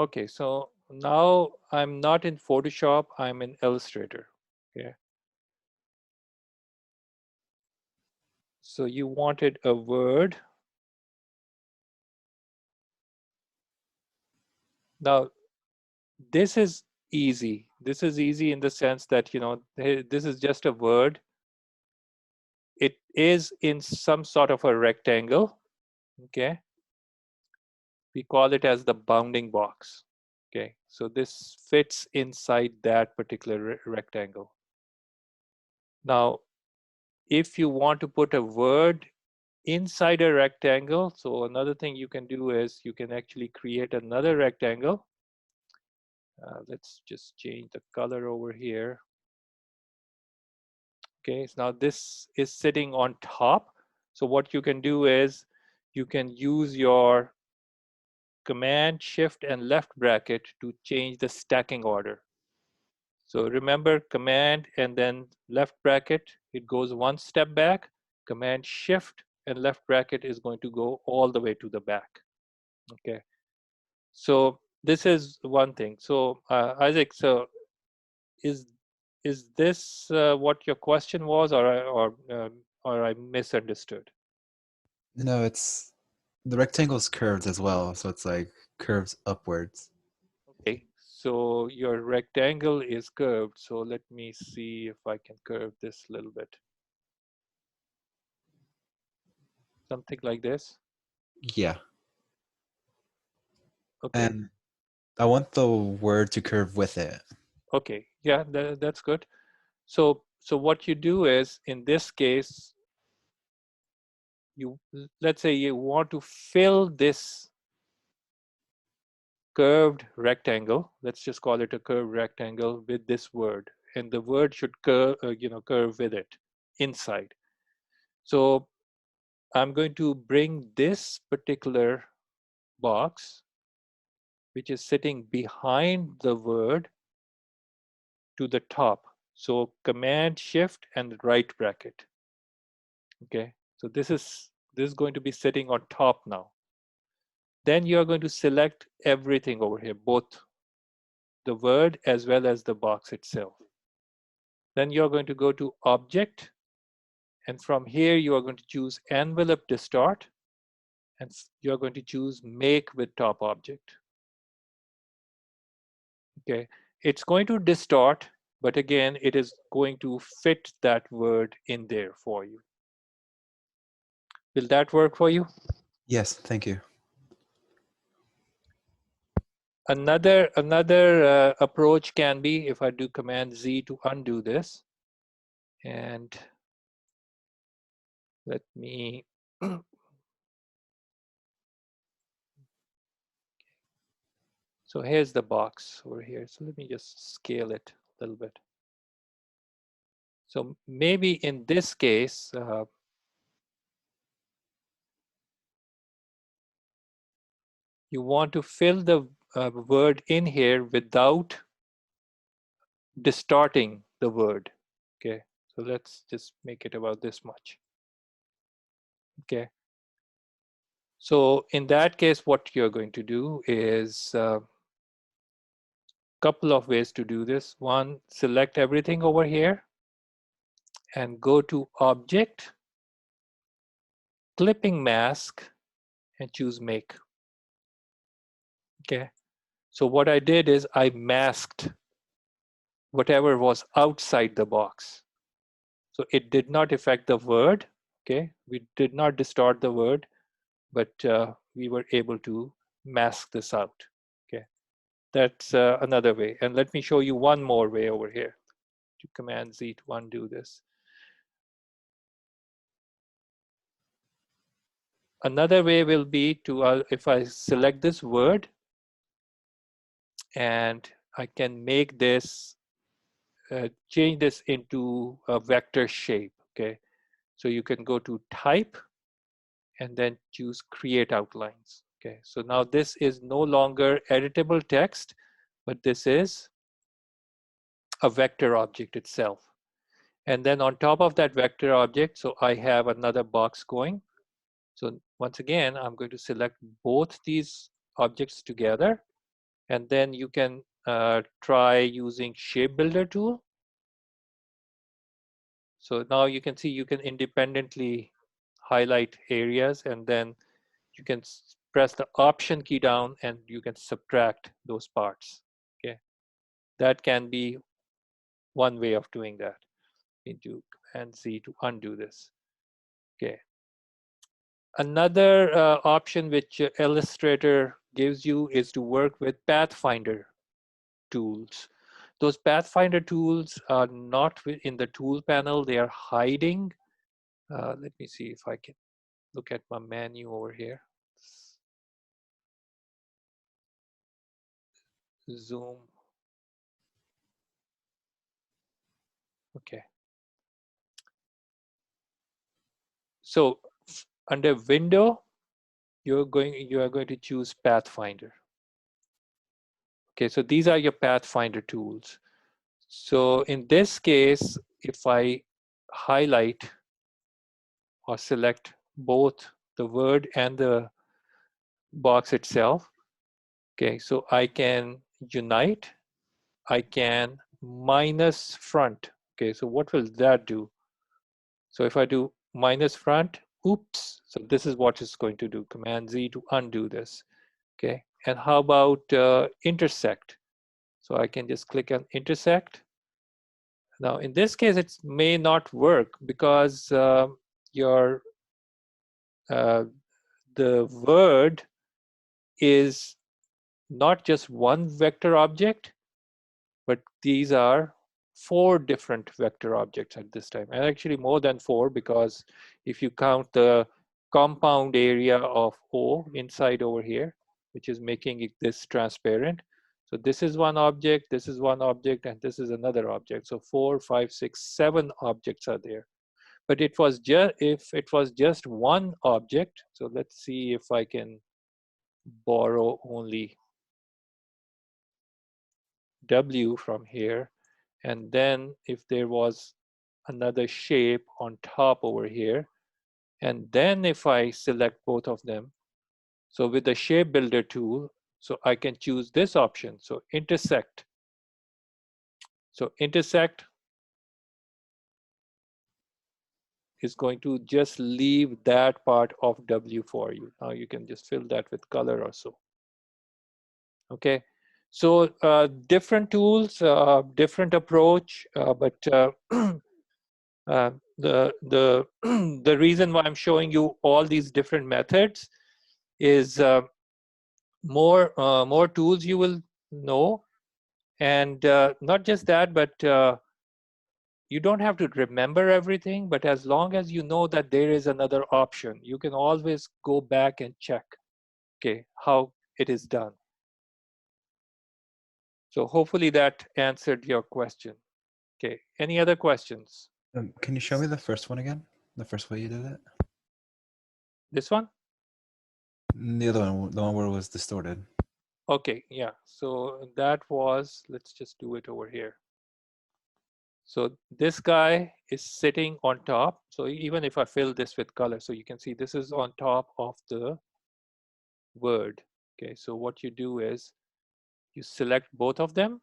Okay, so now I'm not in Photoshop, I'm in Illustrator. Okay. So you wanted a word. Now, this is easy. This is easy in the sense that, you know, this is just a word. It is in some sort of a rectangle. Okay. We call it as the bounding box. Okay. So this fits inside that particular rectangle. Now, if you want to put a word inside a rectangle, so another thing you can do is you can actually create another rectangle. Let's just change the color over here. Okay, so now this is sitting on top. So what you can do is you can use your Command, Shift, and left bracket to change the stacking order. So remember Command and then left bracket, it goes one step back. Command, Shift, and left bracket is going to go all the way to the back. Okay, so this is one thing. So Isaac, so is this what your question was, or I misunderstood? No, it's the rectangle's curved as well, so it's like curves upwards. Okay, so your rectangle is curved. So let me see if I can curve this a little bit. Something like this. Yeah. Okay. And I want the word to curve with it. Okay. Yeah, that's good. So what you do is, in this case, let's say you want to fill this curved rectangle. Let's just call it a curved rectangle with this word, and the word should curve, curve with it inside. So I'm going to bring this particular box, which is sitting behind the word, to the top. So Command, Shift, and right bracket. Okay, so this is going to be sitting on top now. Then you are going to select everything over here, both the word as well as the box itself. Then you're going to go to Object, and from here you are going to choose Envelope Distort, and you're going to choose Make with Top Object. Okay, it's going to distort, but again, it is going to fit that word in there for you. Will that work for you? Yes, thank you. Another approach can be if I do Command Z to undo this, and let me so here's the box over here. So let me just scale it a little bit. So maybe in this case, you want to fill the word in here without distorting the word. Okay, so let's just make it about this much. Okay, so in that case, what you're going to do is couple of ways to do this. One, select everything over here and go to Object, Clipping Mask, and choose Make. Okay, so what I did is I masked whatever was outside the box. So it did not affect the word. Okay, we did not distort the word, but we were able to mask this out. Okay, that's another way. And let me show you one more way over here. To Command Z to undo this. Another way will be to, if I select this word, and I can make this, change this into a vector shape, okay? So you can go to Type, and then choose Create Outlines, okay? So now this is no longer editable text, but this is a vector object itself. And then on top of that vector object, so I have another box going. So once again, I'm going to select both these objects together, and then you can try using Shape Builder tool. So now you can see you can independently highlight areas, and then you can press the Option key down and you can subtract those parts. Okay, that can be one way of doing that. Into Command Z to undo this. Okay. Another option which Illustrator gives you is to work with Pathfinder tools. Those Pathfinder tools are not in the tool panel, they are hiding. Let me see if I can look at my menu over here. Zoom. Okay. So under Window, you are going to choose Pathfinder. Okay, so these are your Pathfinder tools. So in this case, if I highlight or select both the word and the box itself, okay, so I can unite, I can minus front. Okay, so what will that do? So if I do minus front, oops, so this is what it's going to do. Command Z to undo this. Okay, and how about intersect? So I can just click on intersect. Now in this case, it may not work because your the word is not just one vector object, but these are 4 different vector objects at this time, and actually more than 4, because if you count the compound area of O inside over here, which is making it this transparent. So this is one object, this is one object, and this is another object. So 4, 5, 6, 7 objects are there. But it was just, if it was just one object, so let's see if I can borrow only W from here, and then if there was another shape on top over here, and then if I select both of them, so with the Shape Builder tool, so I can choose this option, so intersect. So intersect is going to just leave that part of W for you. Now you can just fill that with color or so. Okay, so different tools, different approach, but the the reason why I'm showing you all these different methods is more tools you will know, and not just that, but you don't have to remember everything. But as long as you know that there is another option, you can always go back and check, okay, how it is done. So hopefully that answered your question. Okay, any other questions? Can you show me the first one again? The first way you did it? This one? The other one, the one where it was distorted. Okay, yeah, so that was, let's just do it over here. So this guy is sitting on top. So even if I fill this with color, so you can see this is on top of the word. Okay, so what you do is you select both of them,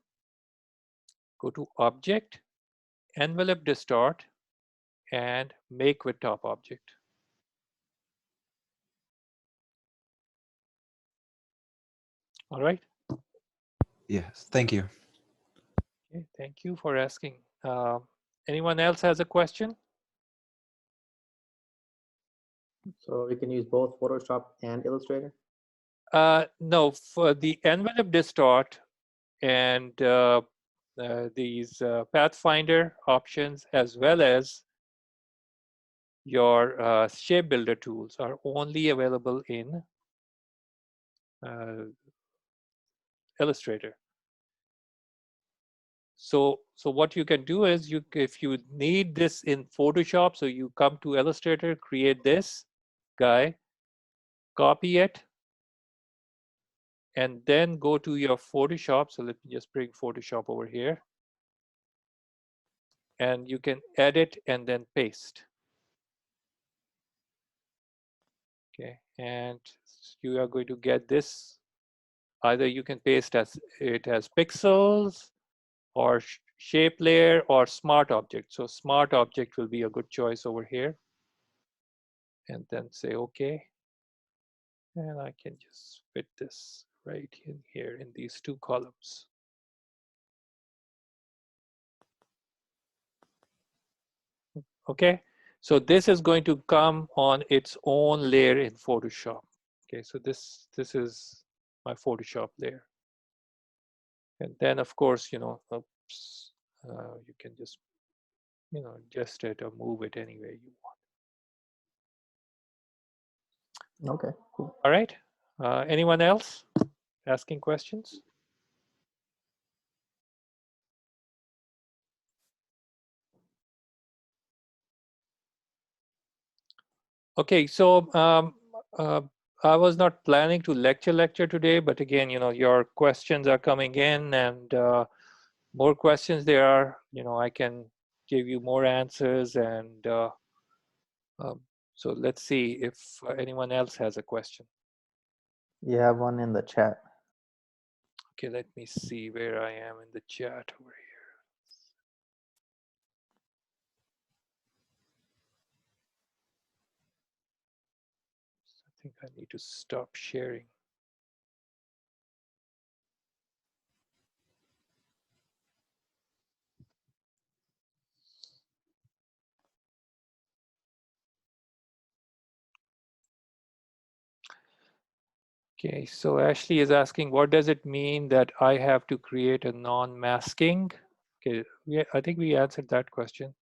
go to Object, Envelope Distort, and Make with Top Object. All right. Yes, thank you. Okay, thank you for asking. Anyone else has a question? So we can use both Photoshop and Illustrator? No, for the envelope distort and these Pathfinder options, as well as your shape builder tools, are only available in Illustrator. So what you can do is, if you need this in Photoshop, so you come to Illustrator, create this guy, copy it, and then go to your Photoshop. So let me just bring Photoshop over here. And you can edit and then paste. Okay, and you are going to get this. Either you can paste it as pixels, or shape layer, or smart object. So smart object will be a good choice over here. And then say okay. And I can just fit this right in here in these two columns. Okay, so this is going to come on its own layer in Photoshop. Okay, so this is my Photoshop layer. And then of course, you can just, adjust it or move it any way you want. Okay, cool. All right, anyone else asking questions? Okay, so I was not planning to lecture today, but again, your questions are coming in, and more questions there are, I can give you more answers. And so let's see if anyone else has a question. You have one in the chat. Okay, let me see where I am in the chat over here. I think I need to stop sharing. Okay, so Ashley is asking, what does it mean that I have to create a non-masking? Okay, I think we answered that question.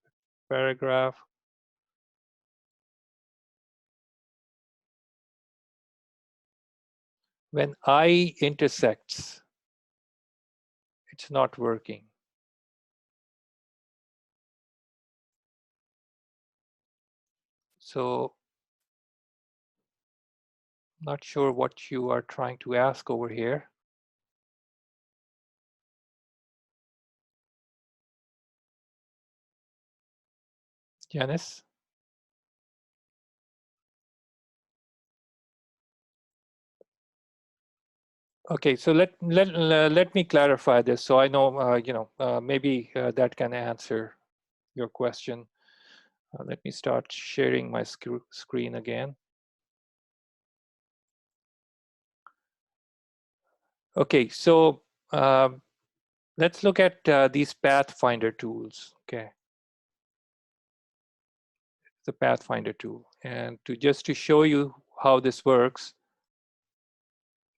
Paragraph. When I intersects, it's not working. So not sure what you are trying to ask over here. Janice? Okay, so let me clarify this, so I know, maybe that can answer your question. Let me start sharing my screen again. Okay, so let's look at these Pathfinder tools. Okay, the Pathfinder tool, and just to show you how this works,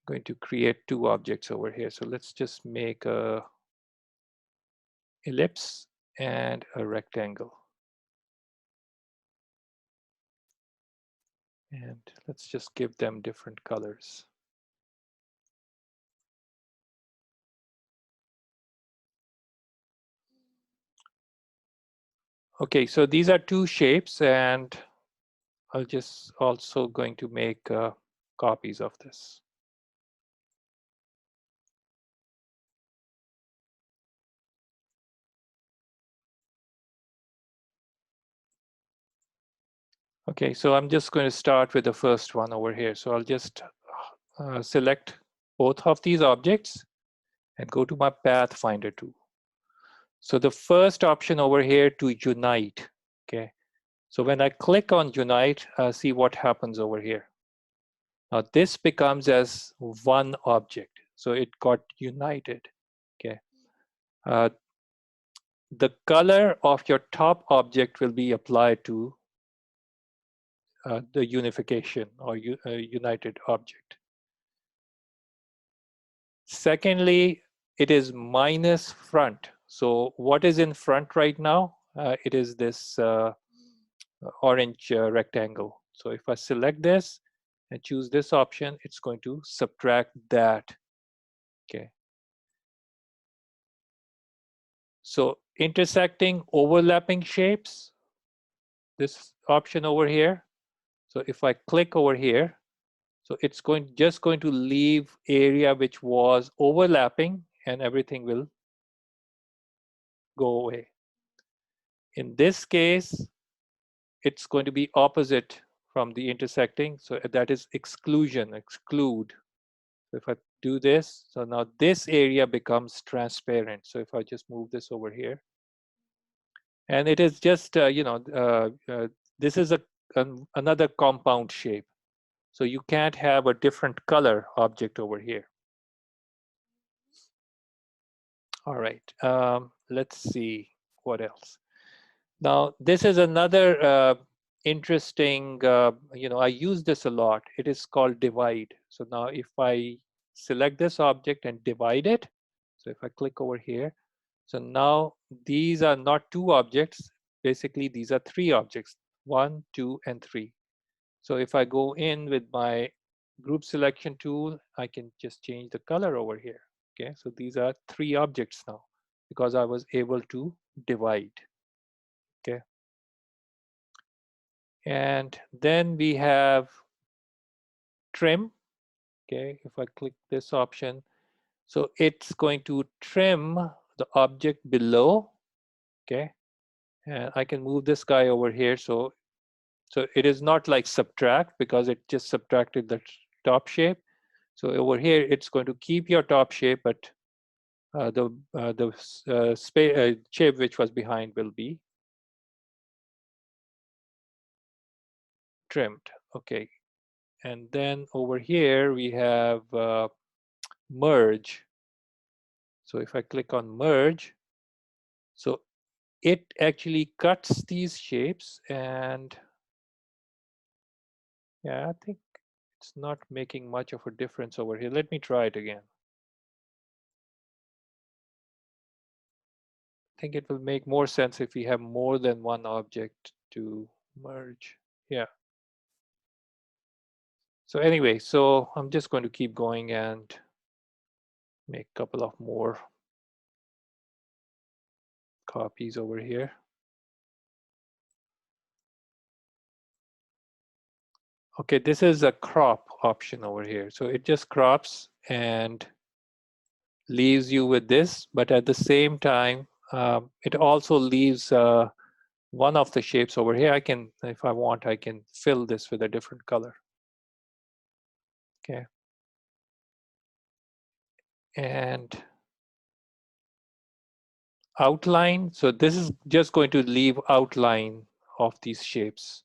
I'm going to create two objects over here. So let's just make a ellipse and a rectangle. And let's just give them different colors. Okay, so these are two shapes, and I'll just also going to make copies of this. Okay, so I'm just going to start with the first one over here. So I'll just select both of these objects and go to my Pathfinder tool. So the first option over here, to unite. Okay, so when I click on unite, see what happens over here. Now this becomes as one object, so it got united. Okay, the color of your top object will be applied to the unification or united object. Secondly, it is minus front. So what is in front right now? It is this orange rectangle. So if I select this and choose this option, it's going to subtract that. Okay. So intersecting overlapping shapes, this option over here. So if I click over here, so it's just going to leave area which was overlapping and everything will go away. In this case, it's going to be opposite from the intersecting. So that is exclusion, exclude. So if I do this, so now this area becomes transparent. So if I just move this over here, and it is just, this is another compound shape. So you can't have a different color object over here. All right, let's see what else. Now, this is another interesting, I use this a lot. It is called divide. So now if I select this object and divide it, so if I click over here, so now these are not two objects. Basically, these are three objects, 1, 2, and 3. So if I go in with my group selection tool, I can just change the color over here. Okay, so these are three objects now because I was able to divide. Okay. And then we have trim. Okay, if I click this option, so it's going to trim the object below. Okay, and I can move this guy over here. So it is not like subtract because it just subtracted the top shape. So over here, it's going to keep your top shape, but the shape which was behind will be trimmed. Okay, and then over here we have merge. So if I click on merge, so it actually cuts these shapes, and yeah, I think it's not making much of a difference over here. Let me try it again. I think it will make more sense if we have more than one object to merge. Yeah. So anyway, so I'm just going to keep going and make a couple of more copies over here. Okay, this is a crop option over here. So it just crops and leaves you with this, but at the same time, it also leaves one of the shapes over here. I can, if I want, I can fill this with a different color. Okay. And outline. So this is just going to leave outline of these shapes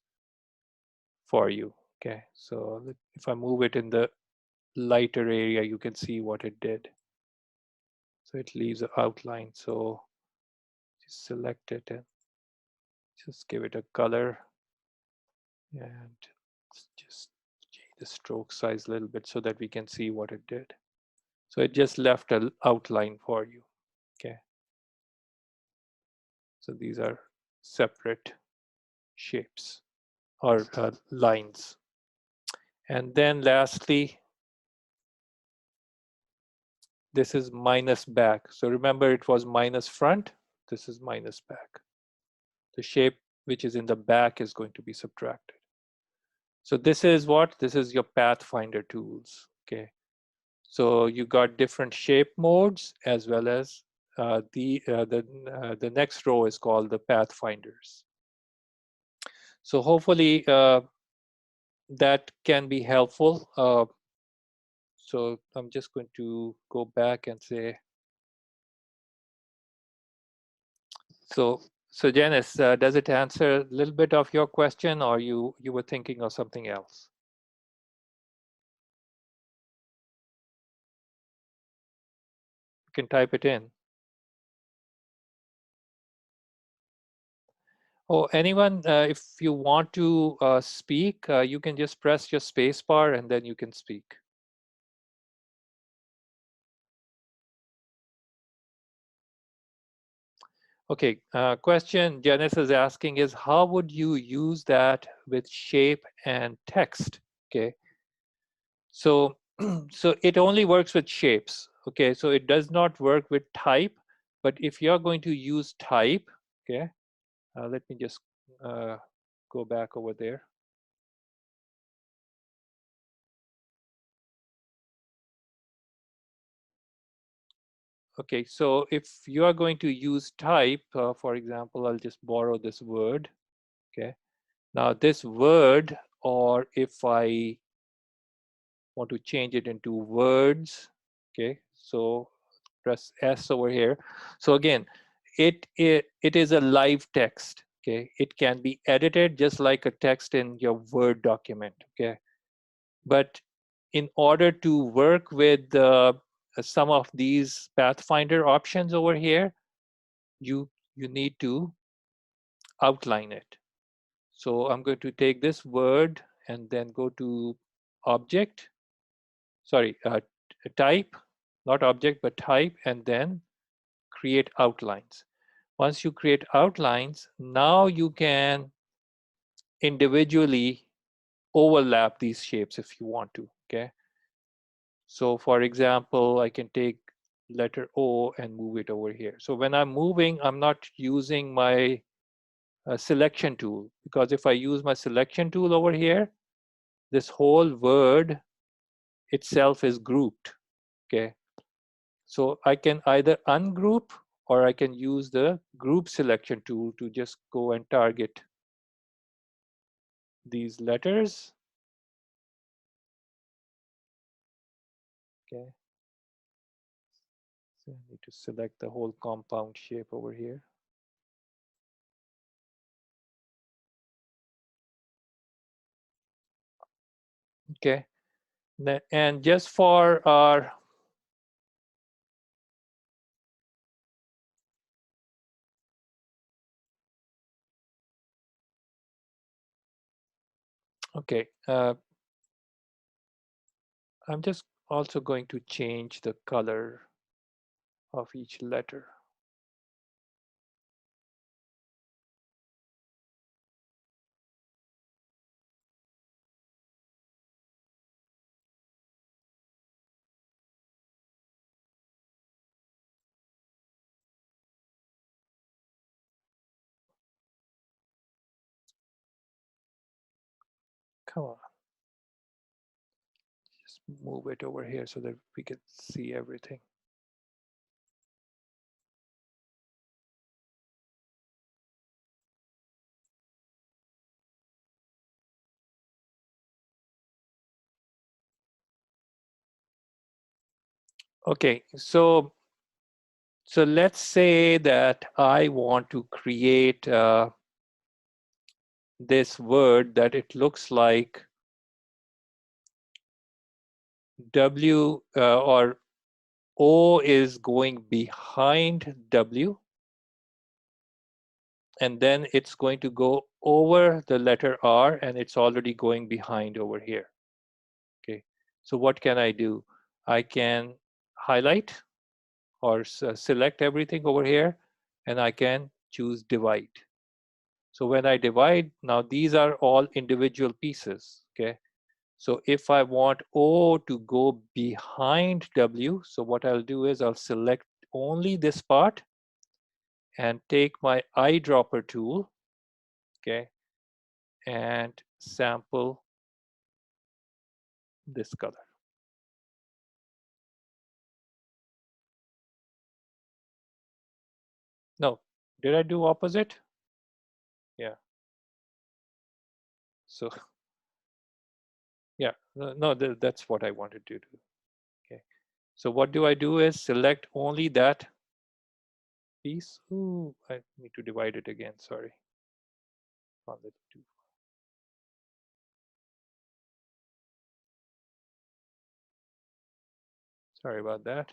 for you. Okay. So if I move it in the lighter area, you can see what it did. So it leaves an outline. So just select it and just give it a color and just change the stroke size a little bit so that we can see what it did. So it just left an outline for you. Okay. So these are separate shapes or lines. And then lastly, this is minus back. So remember it was minus front. This is minus back. The shape which is in the back is going to be subtracted. So this is what? This is your pathfinder tools. Okay. So you got different shape modes as well as the next row is called the pathfinders. So hopefully that can be helpful. So I'm just going to go back and say, so Janice, does it answer a little bit of your question, or you were thinking of something else? You can type it in. Oh, anyone, if you want to speak, you can just press your space bar and then you can speak. Okay, question Janice is asking is how would you use that with shape and text? Okay, so so it only works with shapes. Okay, so it does not work with type, but if you're going to use type, okay, let me just go back over there. Okay, so if you are going to use type, for example, I'll just borrow this word. Okay, now this word, or if I want to change it into words, okay, so press S over here. So again, it is a live text. Okay, it can be edited just like a text in your Word document. Okay, but in order to work with some of these Pathfinder options over here, you need to outline it. So I'm going to take this word and then go to object, sorry, type, not object, but type, and then create outlines. Once you create outlines, now you can individually overlap these shapes if you want to, okay? So for example, I can take letter O and move it over here. So when I'm moving, I'm not using my selection tool, because if I use my selection tool over here, this whole word itself is grouped, okay? So I can either ungroup or I can use the group selection tool to just go and target these letters, okay? So I need to select the whole compound shape over here. Okay, and just for our okay, I'm just also going to change the color of each letter. Come on, just move it over here so that we can see everything. Okay, so let's say that I want to create this word that it looks like W or O is going behind W, and then it's going to go over the letter R, and it's already going behind over here. Okay, so what can I do? I can highlight or select everything over here, and I can choose divide. So when I divide, now these are all individual pieces, okay? So if I want O to go behind W, so what I'll do is I'll select only this part and take my eyedropper tool, okay, and sample this color. No, did I do opposite? Yeah. So yeah, no, that's what I wanted to do. Okay. So what do I do is select only that piece. Ooh, I need to divide it again, sorry. On the two. Sorry about that.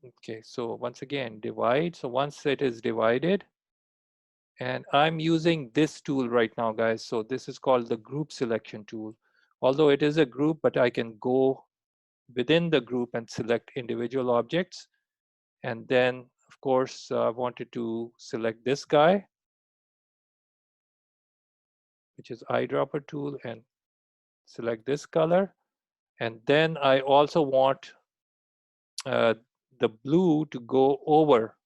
Okay, so once again, divide. So once it is divided, and I'm using this tool right now, guys. So this is called the group selection tool. Although it is a group, but I can go within the group and select individual objects. And then, of course, I wanted to select this guy, which is eyedropper tool, and select this color. And then I also want the blue to go over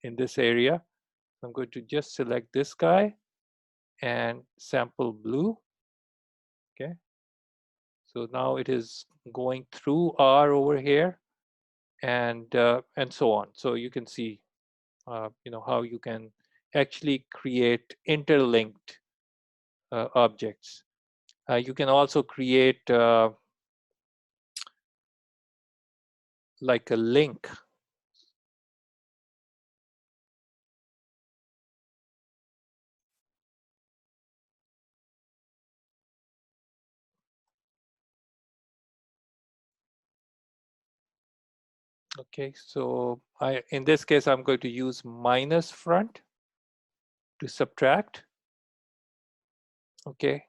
in this area. I'm going to just select this guy and sample blue. Okay. So now it is going through R over here, and so on. So you can see, how you can actually create interlinked objects. You can also create like a link. Okay, so in this case, I'm going to use minus front to subtract. Okay,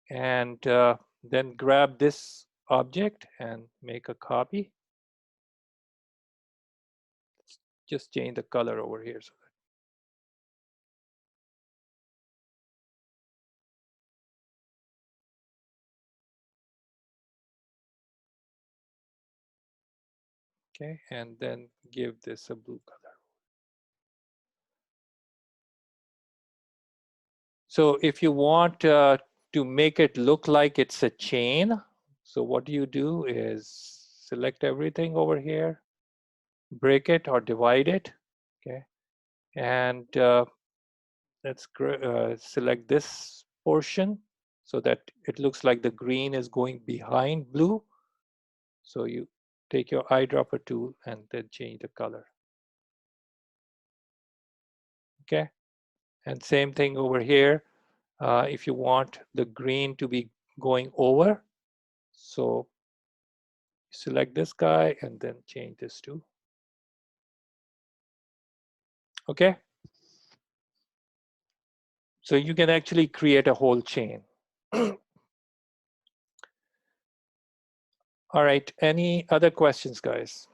and then grab this object and make a copy. Just change the color over here. So okay, and then give this a blue color. So if you want to make it look like it's a chain, so what you do is select everything over here, break it or divide it, okay, and let's select this portion so that it looks like the green is going behind blue. So you take your eyedropper tool and then change the color. Okay, and same thing over here. If you want the green to be going over, so select this guy and then change this to. Okay, so you can actually create a whole chain. All right, any other questions, guys?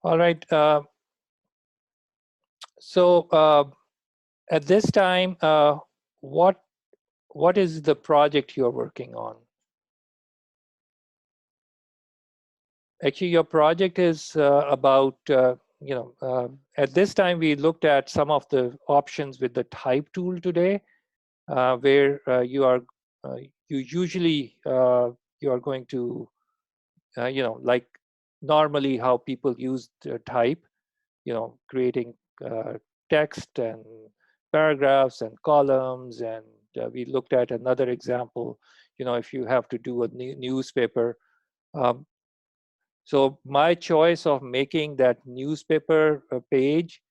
All right, so at this time, what is the project you're working on? Actually, your project is about, at this time, we looked at some of the options with the type tool today, where you usually, you are going to, like normally how people use the type, creating text and paragraphs and columns. And we looked at another example, if you have to do a newspaper. Um, so my choice of making that newspaper page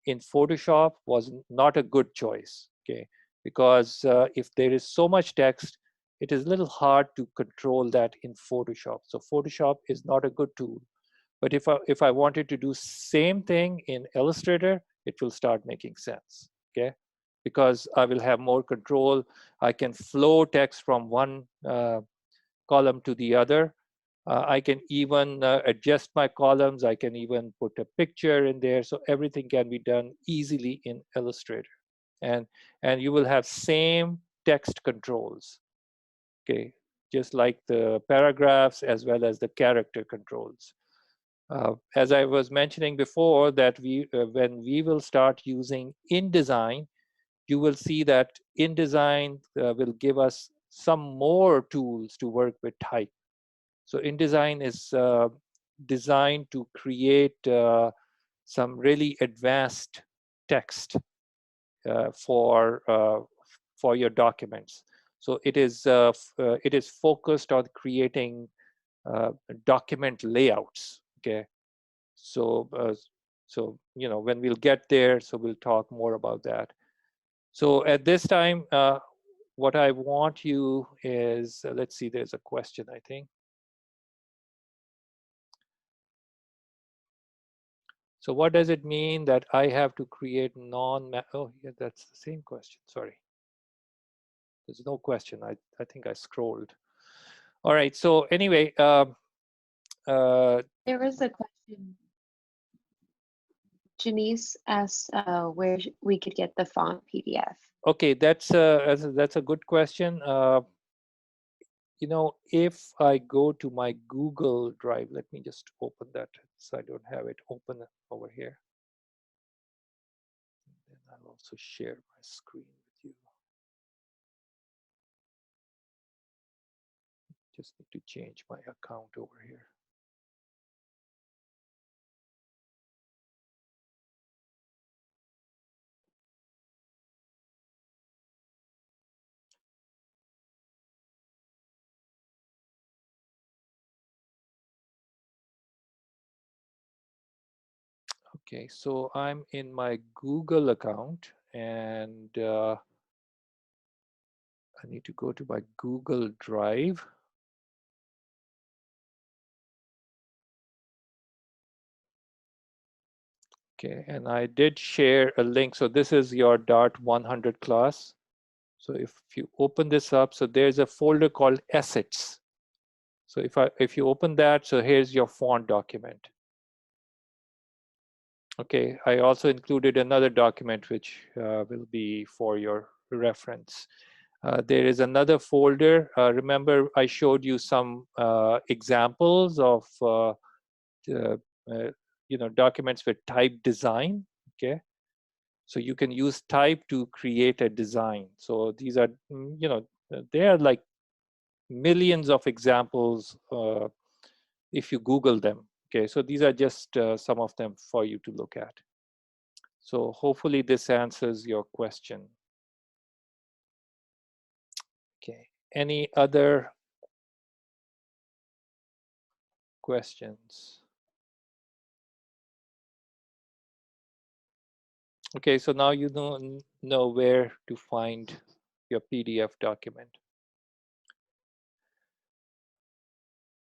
in Photoshop was not a good choice, okay? Because if there is so much text, it is a little hard to control that in Photoshop. So Photoshop is not a good tool. But if I wanted to do same thing in Illustrator, it will start making sense, okay? Because I will have more control. I can flow text from one column to the other. I can even adjust my columns. I can even put a picture in there. So everything can be done easily in Illustrator. And you will have same text controls, okay? Just like the paragraphs as well as the character controls. As I was mentioning before, that when we will start using InDesign, you will see that InDesign will give us some more tools to work with type. So InDesign is designed to create some really advanced text for your documents. So it is focused on creating document layouts. Okay, So, when we'll get there, so we'll talk more about that. So at this time, what I want you is, let's see, there's a question, I think. So what does it mean that I have to create oh, yeah, that's the same question, sorry. There's no question, I think I scrolled. All right, so anyway. There was a question. Janice asked where we could get the font PDF. Okay, that's a good question. If I go to my Google Drive, let me just open that so I don't have it open over here. And I'll also share my screen with you. Just need to change my account over here. Okay, so I'm in my Google account, and I need to go to my Google Drive. Okay, and I did share a link. So this is your Dart 100 class. So if you open this up, so there's a folder called assets. So if you open that, so here's your font document. Okay, I also included another document which will be for your reference. There is another folder. Remember, I showed you some examples of documents with type design. Okay, so you can use type to create a design. So these are, they are like millions of examples if you Google them. Okay, so these are just some of them for you to look at. So hopefully this answers your question. Okay, any other questions? Okay, so now you know where to find your PDF document.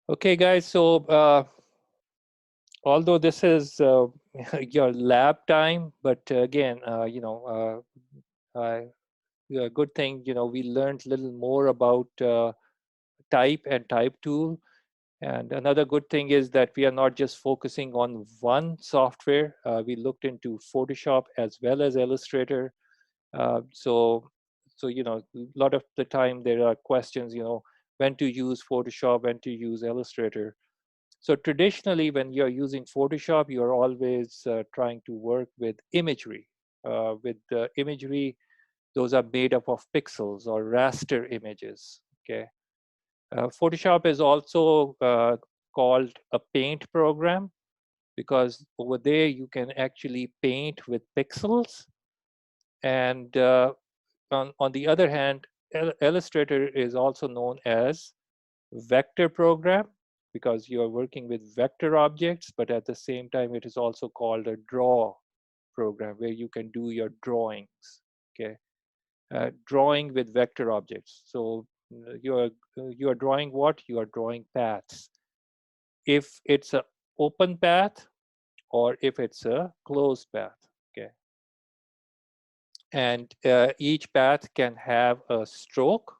Okay, guys, so although this is your lab time, but again, a good thing, we learned a little more about type and type tool. And another good thing is that we are not just focusing on one software. We looked into Photoshop as well as Illustrator. So a lot of the time there are questions, when to use Photoshop, when to use Illustrator. So traditionally, when you're using Photoshop, you're always trying to work with imagery. With imagery, those are made up of pixels or raster images. Okay. Photoshop is also called a paint program because over there you can actually paint with pixels. And on the other hand, Illustrator is also known as vector program because you are working with vector objects, but at the same time, it is also called a draw program where you can do your drawings. Okay, drawing with vector objects. So you are drawing what? You are drawing paths. If it's an open path or if it's a closed path. Okay, and each path can have a stroke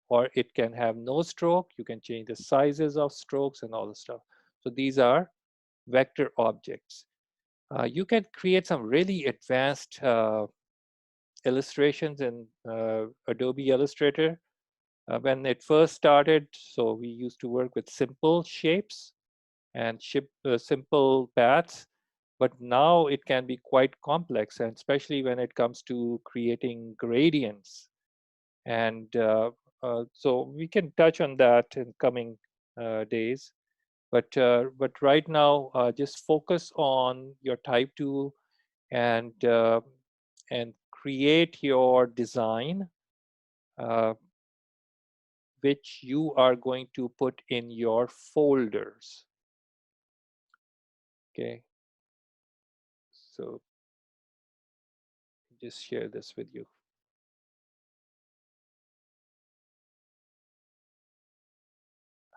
or it can have no stroke. You can change the sizes of strokes and all the stuff. So these are vector objects. You can create some really advanced illustrations in Adobe Illustrator. When it first started, so we used to work with simple shapes and simple paths, but now it can be quite complex, and especially when it comes to creating gradients. And so we can touch on that in coming days. But right now, just focus on your type tool and create your design, uh, which you are going to put in your folders. Okay, So just share this with you.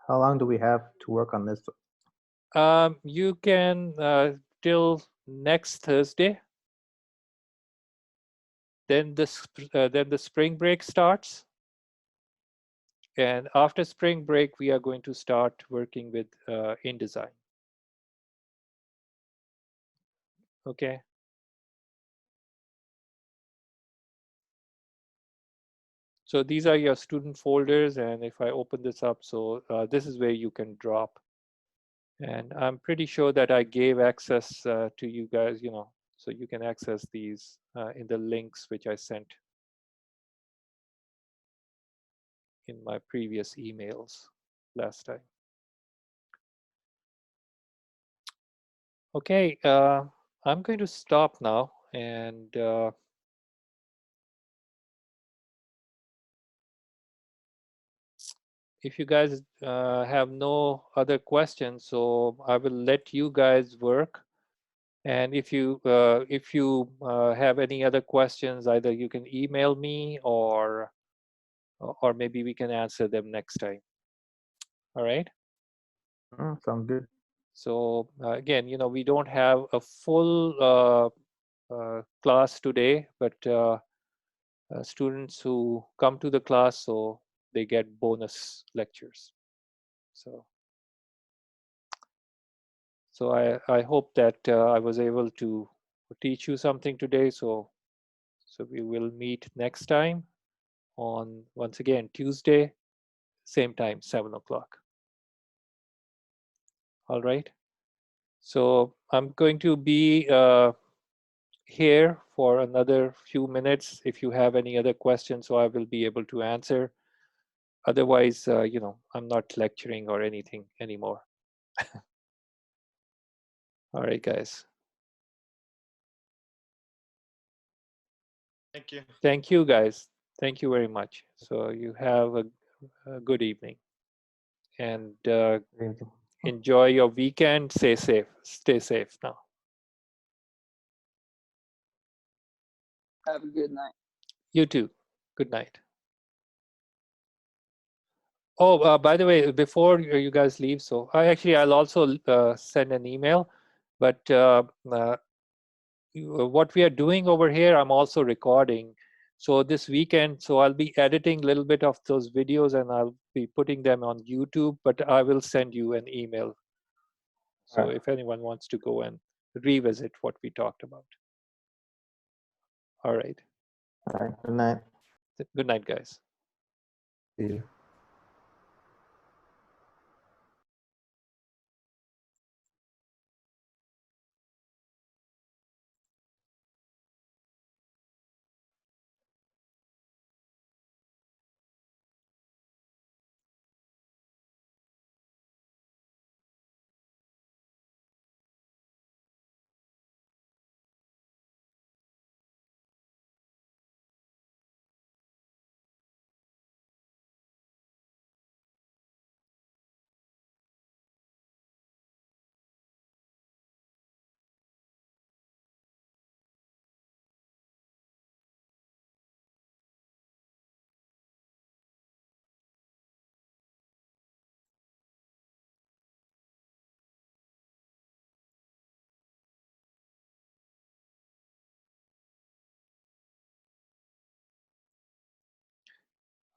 How long do we have to work on this? You can till next Thursday. Then the spring break starts, and after spring break we are going to start working with InDesign. Okay. So these are your student folders, and if I open this up, so this is where you can drop. And I'm pretty sure that I gave access to you guys, so you can access these in the links which I sent in my previous emails last time. Okay, I'm going to stop now, and if you guys have no other questions, so I will let you guys work. And if you have any other questions, either you can email me or maybe we can answer them next time. All right. Sounds good. So again, we don't have a full class today, but students who come to the class, so they get bonus lectures. So I hope that I was able to teach you something today. So we will meet next time on, once again, Tuesday, same time, 7 o'clock. All right. So I'm going to be here for another few minutes. If you have any other questions, so I will be able to answer. Otherwise, I'm not lecturing or anything anymore. All right, guys. Thank you. Thank you, guys. Thank you very much. So you have a good evening, and enjoy your weekend. Stay safe. Stay safe now. Have a good night. You too. Good night. Oh, by the way, before you guys leave, so I'll also send an email, but what we are doing over here, I'm also recording. So this weekend, so I'll be editing a little bit of those videos and I'll be putting them on YouTube, but I will send you an email. So if anyone wants to go and revisit what we talked about. All right. All right. Good night. Good night, guys. See you.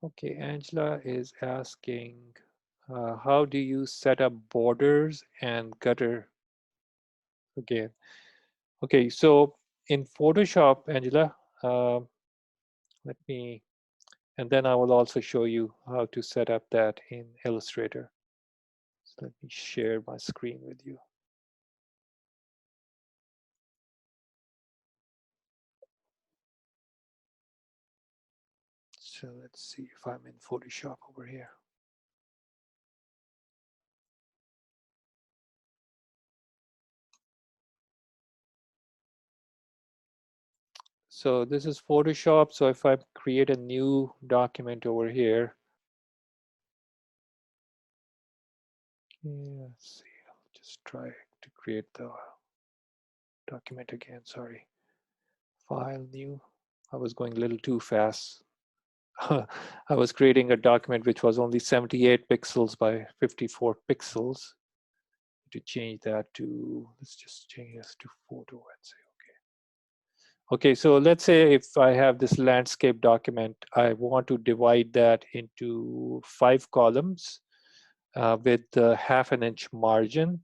Okay, Angela is asking, how do you set up borders and gutter again? Okay, so in Photoshop, Angela, let me, and then I will also show you how to set up that in Illustrator. So let me share my screen with you. So let's see if I'm in Photoshop over here. So this is Photoshop. So if I create a new document over here, let's see, I'll just try to create the document again, sorry. File, new. I was going a little too fast. I was creating a document which was only 78 pixels by 54 pixels. To change that to, let's just change this to photo and say, okay, so let's say if I have this landscape document, I want to divide that into 5 columns with a half an inch margin.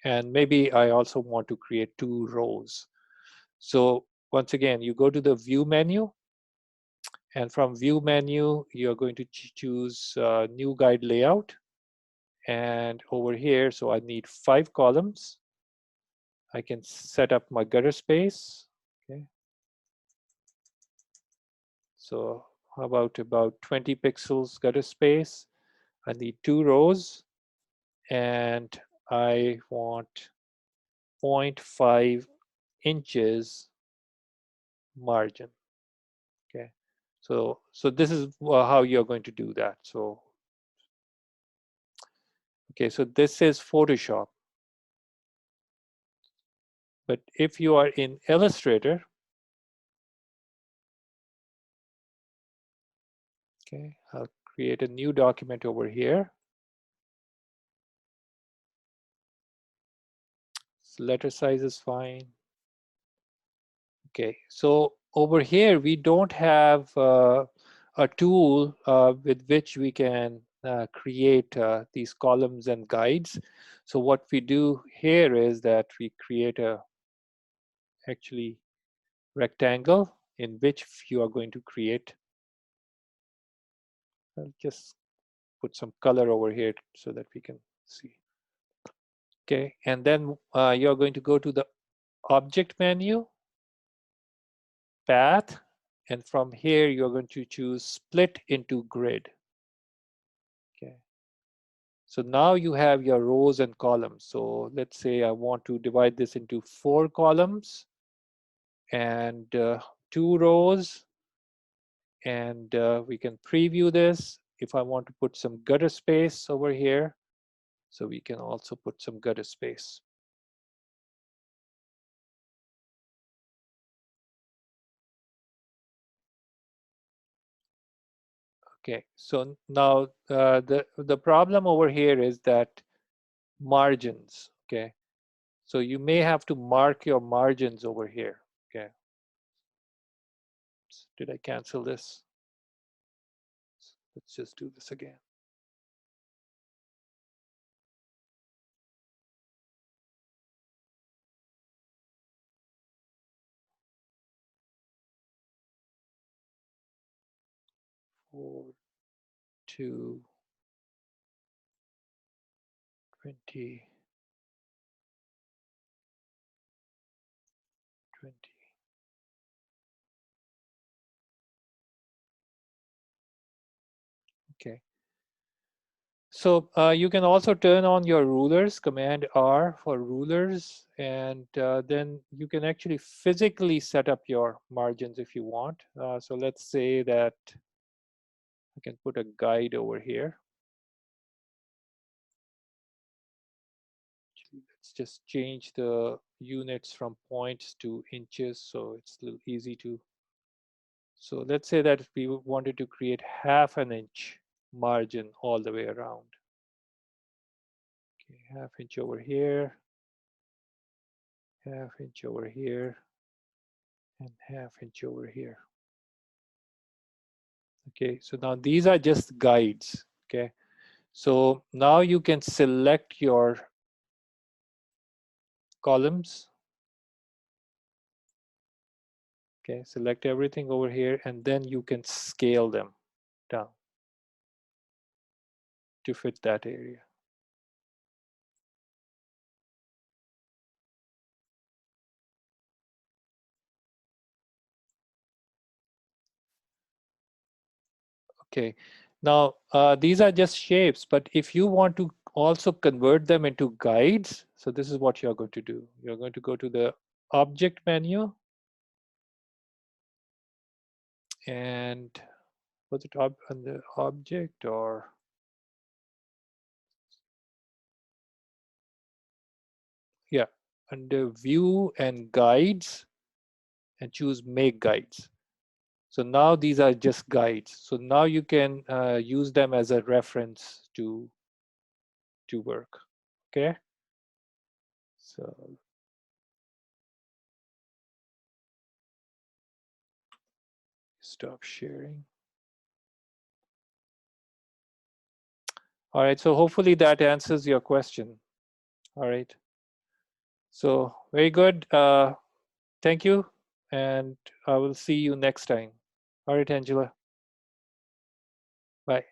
And maybe I also want to create 2 rows. So once again, you go to the view menu, and from view menu, you're going to choose new guide layout. And over here, so I need 5 columns. I can set up my gutter space. Okay. So how about 20 pixels gutter space? I need 2 rows, and I want 0.5 inches margin. Okay, so this is how you're going to do that. So okay, so this is Photoshop. But if you are in Illustrator, okay, I'll create a new document over here. Letter size is fine. Okay, so over here we don't have a tool with which we can create these columns and guides. So what we do here is that we create a actually rectangle in which you are going to create. I'll just put some color over here so that we can see. Okay, and then you're going to go to the object menu, path, and from here you're going to choose split into grid. Okay, so now you have your rows and columns. So let's say I want to divide this into 4 columns and 2 rows, and we can preview this. If I want to put some gutter space over here, so we can also put some gutter space. Okay, so now the problem over here is that margins. Okay, so you may have to mark your margins over here. Okay, did I cancel this? Let's just do this again. Four, 2, 20, 20. Okay. So you can also turn on your rulers, Command R for rulers, and then you can actually physically set up your margins if you want. So let's say that I can put a guide over here. Let's just change the units from points to inches so it's a little easy to. So let's say that we wanted to create half an inch margin all the way around. Okay, half inch over here, half inch over here, and half inch over here. Okay, so now these are just guides. Okay, so now you can select your columns. Okay, select everything over here, and then you can scale them down to fit that area. Okay, now these are just shapes, but if you want to also convert them into guides, so this is what you're going to do. You're going to go to the object menu, and was it on the object or? Yeah, under view and guides and choose make guides. So now these are just guides. So now you can use them as a reference to work. Okay. So stop sharing. All right. So hopefully that answers your question. All right. So very good. Thank you. And I will see you next time. All right, Angela. Bye.